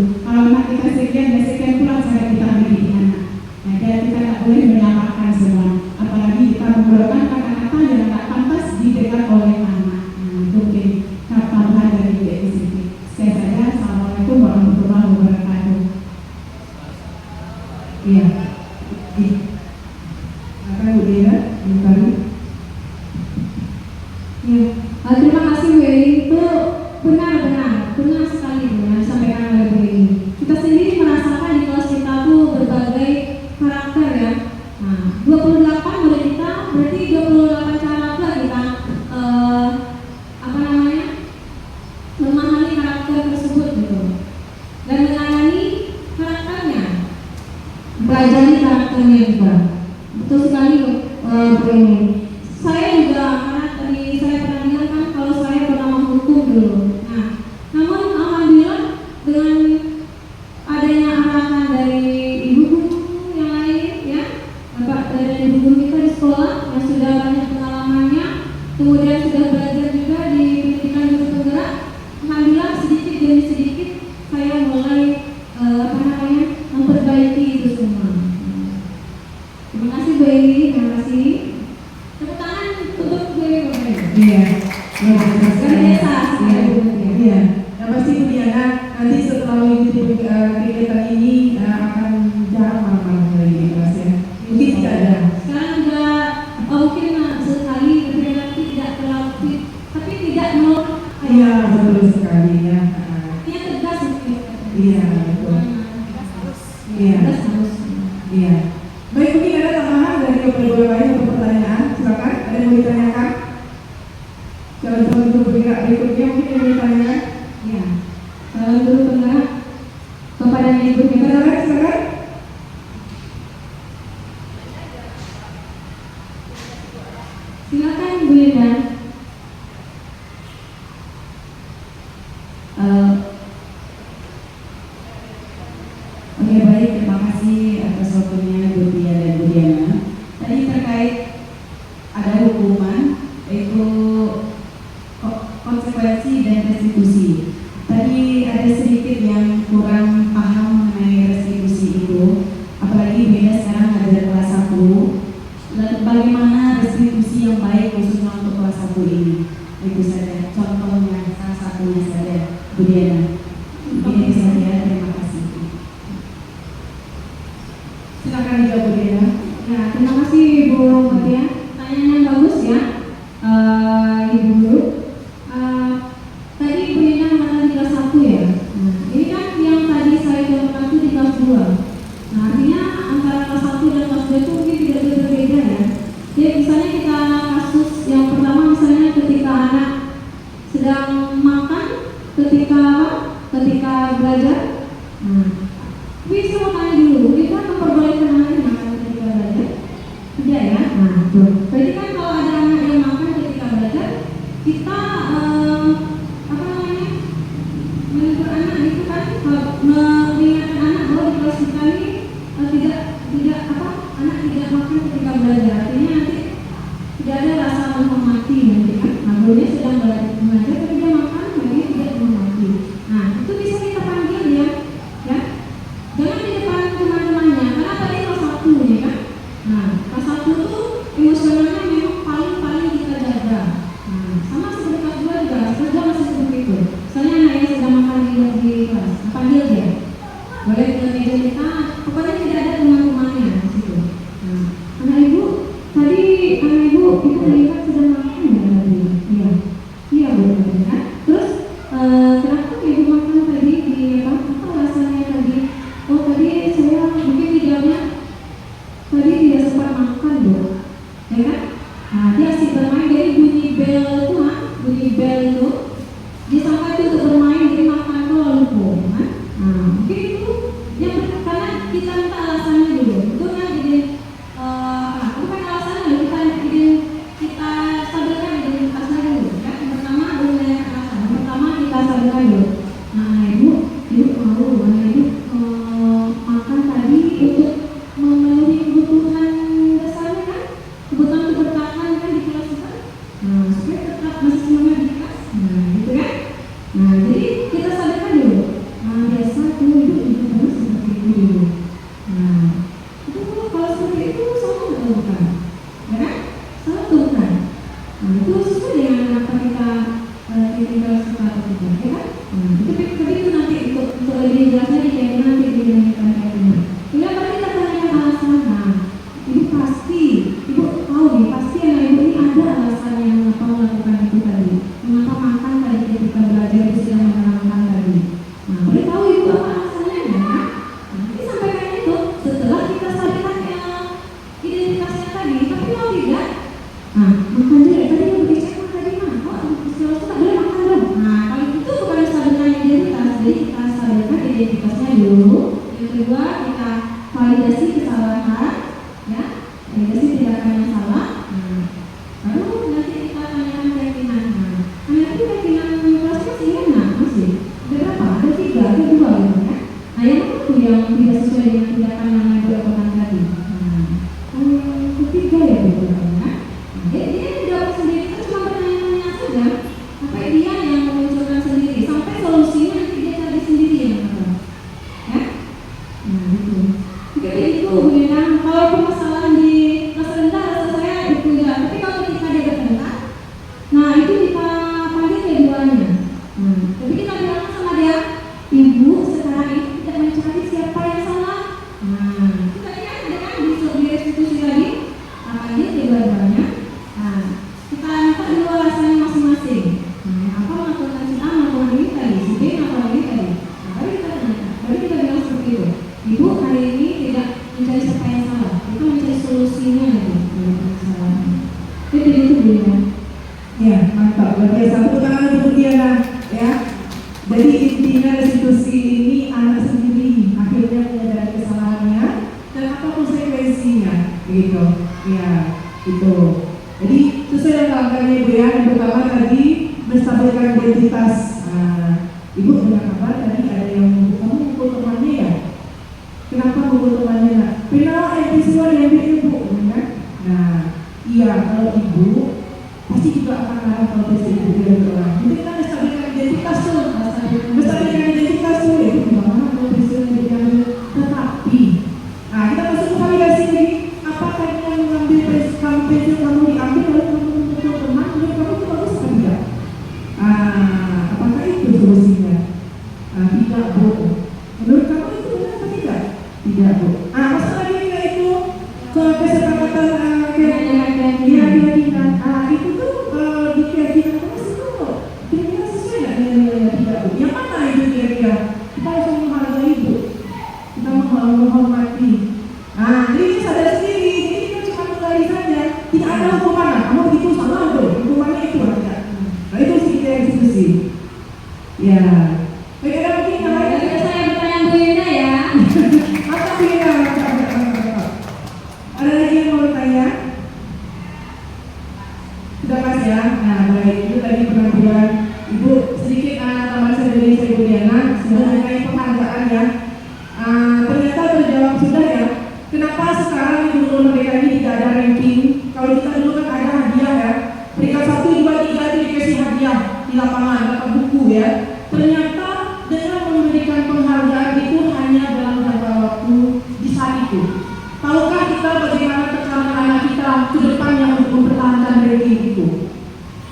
Silakan Bu Diana, kembali. Ya, terima kasih Bu Eli. Itu benar sekali yang disampaikan oleh Bu Eli. Kita sendiri merasakan di kelas kita tuh berbagai karakter ya. Nah, 28 murid kita, berarti 28 cara pula kita memahami karakter tersebut gitu. Dan menangani karakternya, pelajari karakternya juga. Betul sekali Bu Eli. Saya juga karena tadi saya pernah bilang kan kalau saya pernah menghukum dulu. Nah, namun alhamdulillah dengan adanya arahan dari ibu guru yang lain ya, dari ibu guru kita di sekolah yang sudah banyak pengalamannya, kemudian sudah belajar juga di pendidikan guru penggerak, alhamdulillah sedikit demi sedikit saya mulai memperbaiki itu semua. Terima kasih Bu Eli, terima kasih. Tepuk tangan untuk Bu Eli. Iya. Biasa Iya. Yang pasti Bu Diana nanti setelah mengikuti kegiatan ini akan jarang malam-malam lagi di kelas ya. Mungkin tidak ada. Sekarang juga mungkin sekali nanti tidak terlalu fit, tapi tidak mau. Iya, betul sekali ya. Dia tegas mungkin. Iya, betul. Iya. Tegas harus. Iya. Baik, mungkin ada tambahan dari Bapak-Ibu lain untuk pertanyaan. Silakan, ada yang mau ditanyakan? Calon guru penggerak berikutnya mungkin yang mau ditanyakan? Ya. Calon guru penggerak kepada ibu kita. Silakan. Silakan Bu Linda. Oke, baik, terima kasih atas waktunya Bu Tia dan Bu Diana. Tadi terkait ada hukuman, yaitu konsekuensi dan restitusi. Tadi ada sedikit yang kurang paham mengenai restitusi itu, apalagi beda sekarang ada kelas 1. Lalu bagaimana restitusi yang baik khususnya untuk kelas 1 ini? Itu saja, contohnya salah satunya saja, Bu Diana. Ini saja, terima kasih. Silakan juga Bu Diana. Ya, terima kasih Ibu Mutia. Pertanyaan yang bagus ya, Ibu Guru. Tadi Ibu Linda mengatakan di kelas 1 ya. Ini kan yang tadi saya contohkan itu di kelas 2. Nah, artinya antara kelas 1 dan kelas 2 itu mungkin tidak berbeda ya. Jadi misalnya kita kasus yang pertama misalnya ketika anak sedang makan, ketika belajar. Tapi saya mau tanya dulu, kita memperbolehkan anak makan ketika belajar? Tidak ya? Nah, betul. Berarti kan kalau ada anak yang makan ketika belajar, kita menegur anak itu kan mengingatkan anak bahwa di kelas kita ini anak tidak makan ketika belajar. Artinya nanti tidak ada rasa menghormati nanti kan. Nah, gurunya sedang belajar tapi dia makan, jadi tidak menghormati. Nah, itu bisa kita panggil ya. Jangan di depan teman-temannya, karena tadi kelas 1 ya kan. Nah, kelas 1 tuh emosionalnya memang paling kita jaga. Nah, sama seperti kelas 2 juga, kelas 2 masih seperti itu. Misalnya anaknya sedang makan di kelas, panggil dia. Boleh ke meja kita, pokoknya tidak ada teman-temannya di situ. Nah, anak ibu melihat sedang makan ya tadi. Iya benar kan. Terus kenapa ibu makan tadi di apa alasannya tadi? Oh tadi saya mungkin dijawabnya tadi tidak sempat makan Bu, ya kan? Nah dia asik bermain, jadi bunyi bel itu disangka itu untuk bermain, jadi makan itu lalu lupa kan? Nah mungkin itu yang karena kita minta alasannya dulu, betul kan? Jadi bukan alasannya, kita stabil Nah, makan dulu. Tadi yang berbicara makan tadi mah. Oh, sekolah tak boleh makan dong. Nah, kalau itu bukan stabilkan identitas. Jadi kita stabilkan identitasnya dulu. Yang kedua kita validasi kesalahan, ya, validasi tindakan yang salah. Lalu nanti kita tanyakan keyakinan. Anak itu keyakinan kelasnya masih enak, masih. Ada berapa? Ada 3, ada 2 gitu ya. Nah, yang mana tuh yang tidak sesuai dengan tindakan yang dilakukan tadi? Yang ketiga ya betul ya. Dia tidak sendiri, itu cuma bertanya-tanya saja. Sampai dia yang memunculkan sendiri, sampai solusinya nanti dia cari sendiri yang apa? Ya? Nah itu. Jadi itu bilang kalau permasalahan di kelas rendah rasa saya itu ya. Tapi kalau ketika dia bertengkar, nah itu kita panggil keduanya. Tapi kita bilang sama dia, ibu sekarang itu tidak mencari siapa yang salah. Kita lihat ada kan di restitusi tadi, panggil kedua-duanya. Nah, kita minta dulu alasannya masing-masing. Apa melakukan si A, melakukan ini tadi, si B melakukan ini tadi. Nah, baru kita tanyakan, baru kita bilang seperti itu. Ibu hari ini tidak mencari siapa yang salah, kita mencari solusinya nanti dari permasalahan. Jadi itu dia. Ya, mantap. Luar biasa. Tepuk tangan untuk Diana, ya. Jadi intinya restitusi ini anak sendiri akhirnya menyadari kesalahannya dan apa konsekuensinya, begitu. Ya, itu. Jadi sesuai dengan langkahnya Ibu ya. Yang pertama tadi menstabilkan identitas. Ibu punya kabar tadi ada yang kamu mukul temannya ya? Kenapa mukul temannya? Nak? Kenal peristiwa yang Ibu, kan? Nah, iya kalau Ibu pasti juga akan marah kalau peristiwa itu dia berulang. Jadi kita menstabilkan identitas tuh, menstabilkan identitas tuh. Ibu gimana kalau peristiwa yang diambil? Tetapi, nah kita masuk ke validasi ini. Apakah dia mengambil pensil kamu diambil lalu kamu memukul teman? Menurut kamu itu bagus atau tidak? Apakah itu solusinya? Tidak, Bu. Menurut kamu itu benar atau tidak? Tidak, Bu. Masuk lagi ke itu ke kesepakatan keyakinan. Itu tuh di keyakinan kamu itu kira-kira sesuai nggak dengan nilai tidak, Bu? Yang mana itu kira-kira? Kita harus menghargai, Bu. Kita menghormati. Jadi kita sadar sendiri. Jadi kita cuma menggali saja. Tidak ada hukuman. Kamu begitu salah, Bu. Hukumannya itu aja. Nah itu sih kita eksekusi. Ya. Baik, ada mungkin yang lain. Jadi saya bertanya Bu Yunda ya. Apa Bu Yunda? Ada lagi yang mau bertanya? Sudah pas ya? Nah baik, itu tadi penampilan Ibu sedikit tambahan saya dari Ibu Diana mengenai penghargaan ya. Ternyata terjawab sudah ya. Kenapa sekarang di Guru Merdeka ini tidak ada ranking? Kalau kita dulu kan ada hadiah ya. Peringkat 1, 2, 3 itu dikasih hadiah di lapangan, dapat buku ya. Ternyata dengan memberikan penghargaan itu hanya dalam jangka waktu di saat itu. Tahukah kita bagaimana tekanan anak kita ke depannya untuk mempertahankan ranking itu?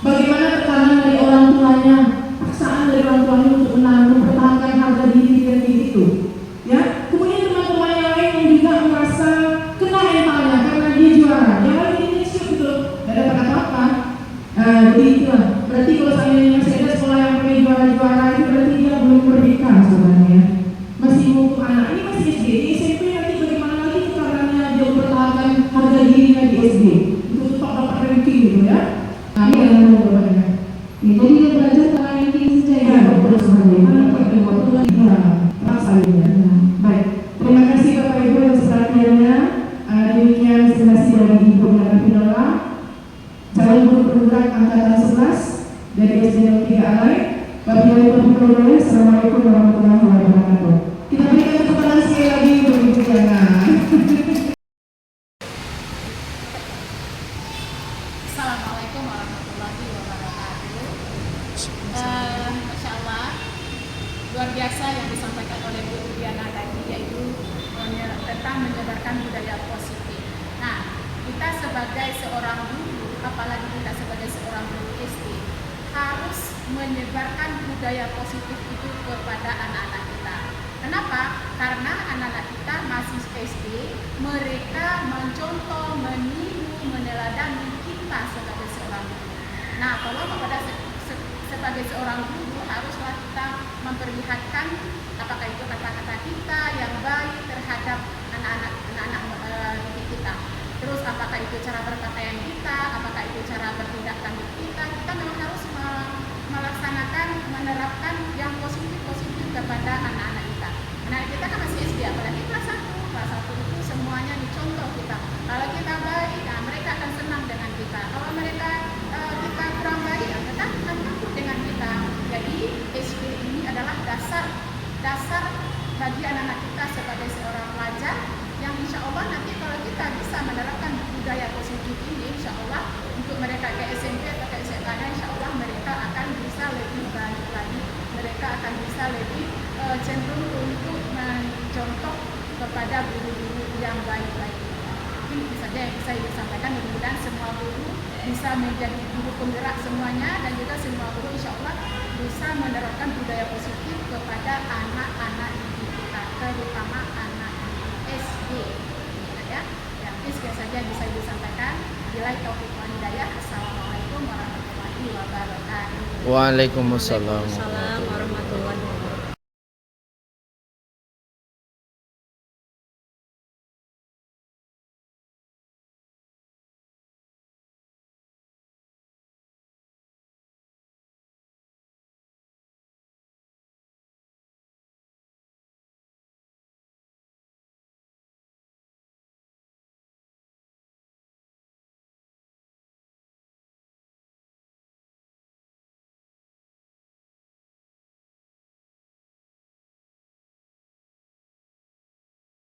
Bagaimana tekanan dari orang tuanya, paksaan dari orang tuanya untuk mempertahankan harga diri di ranking itu? Ya, kemudian teman-teman yang lain yang juga merasa kena mentalnya karena dia juara. Yang lain ini siap gitu, tidak dapat apa-apa. Jadi itulah. Berarti kalau seandainya masih ada sekolah yang punya juara-juara itu berarti dia belum merdeka sebenarnya. Masih hukum anak ini masih SD, di SMP nanti bagaimana lagi tekanannya dia mempertahankan harga dirinya di SD untuk tetap dapat ranking gitu ya. Nah ini yang mau bertanya. Jadi dia belajar cara ranking saja ya. Betul sekali. Dapat waktu lagi ya. Rasanya. Baik. Terima kasih Bapak Ibu atas perhatiannya. Demikian presentasi dari Ibu Diana Pinola, calon guru perguruan angkatan 11 dari SD 03 Alai. Bapak Ibu, Assalamualaikum warahmatullahi wabarakatuh. Kita berikan tepuk tangan sekali lagi untuk Ibu Diana. Assalamualaikum warahmatullahi wabarakatuh. Masya Allah, luar biasa yang disampaikan oleh Bu Diana tadi, yaitu tentang menyebarkan budaya positif. Nah, kita sebagai seorang guru, apalagi kita sebagai seorang guru SD, harus menyebarkan budaya positif itu kepada anak-anak kita. Kenapa? Karena anak-anak kita masih SD, mereka mencontoh, meniru, meneladani kita sebagai seorang guru. Nah, kalau sebagai seorang guru haruslah kita memperlihatkan apakah itu kata-kata kita yang baik terhadap anak-anak didik kita. Terus apakah itu cara berpakaian kita, apakah itu cara bertindak lanjut kita memang harus melaksanakan, menerapkan yang positif kepada anak-anak kita. Anak kita kan masih SD, apalagi kelas 1 itu semuanya dicontoh kita. Kalau kita baik, nah mereka akan senang dengan kita. Kalau mereka kita kurang baik, ya mereka akan takut dengan kita. Jadi SD ini adalah dasar bagi anak-anak kita sebagai seorang pelajar yang insya Allah nanti kalau kita bisa menerapkan budaya positif ini, insya Allah untuk mereka ke SMP atau ke SMA, insya Allah mereka akan bisa lebih baik lagi, mereka akan bisa lebih cenderung untuk mencontoh kepada guru-guru yang baik-baik. Mungkin itu saja yang bisa disampaikan. Mudah-mudahan semua guru bisa menjadi guru penggerak semuanya, dan juga semua guru insya Allah bisa menerapkan budaya positif kepada anak-anak didik kita, terutama anak SD. Ya, itu saja bisa disampaikan. Bila taufiq wal hidayah. Assalamualaikum warahmatullahi wabarakatuh. Waalaikumsalam Waalaikumsalam warahmatullahi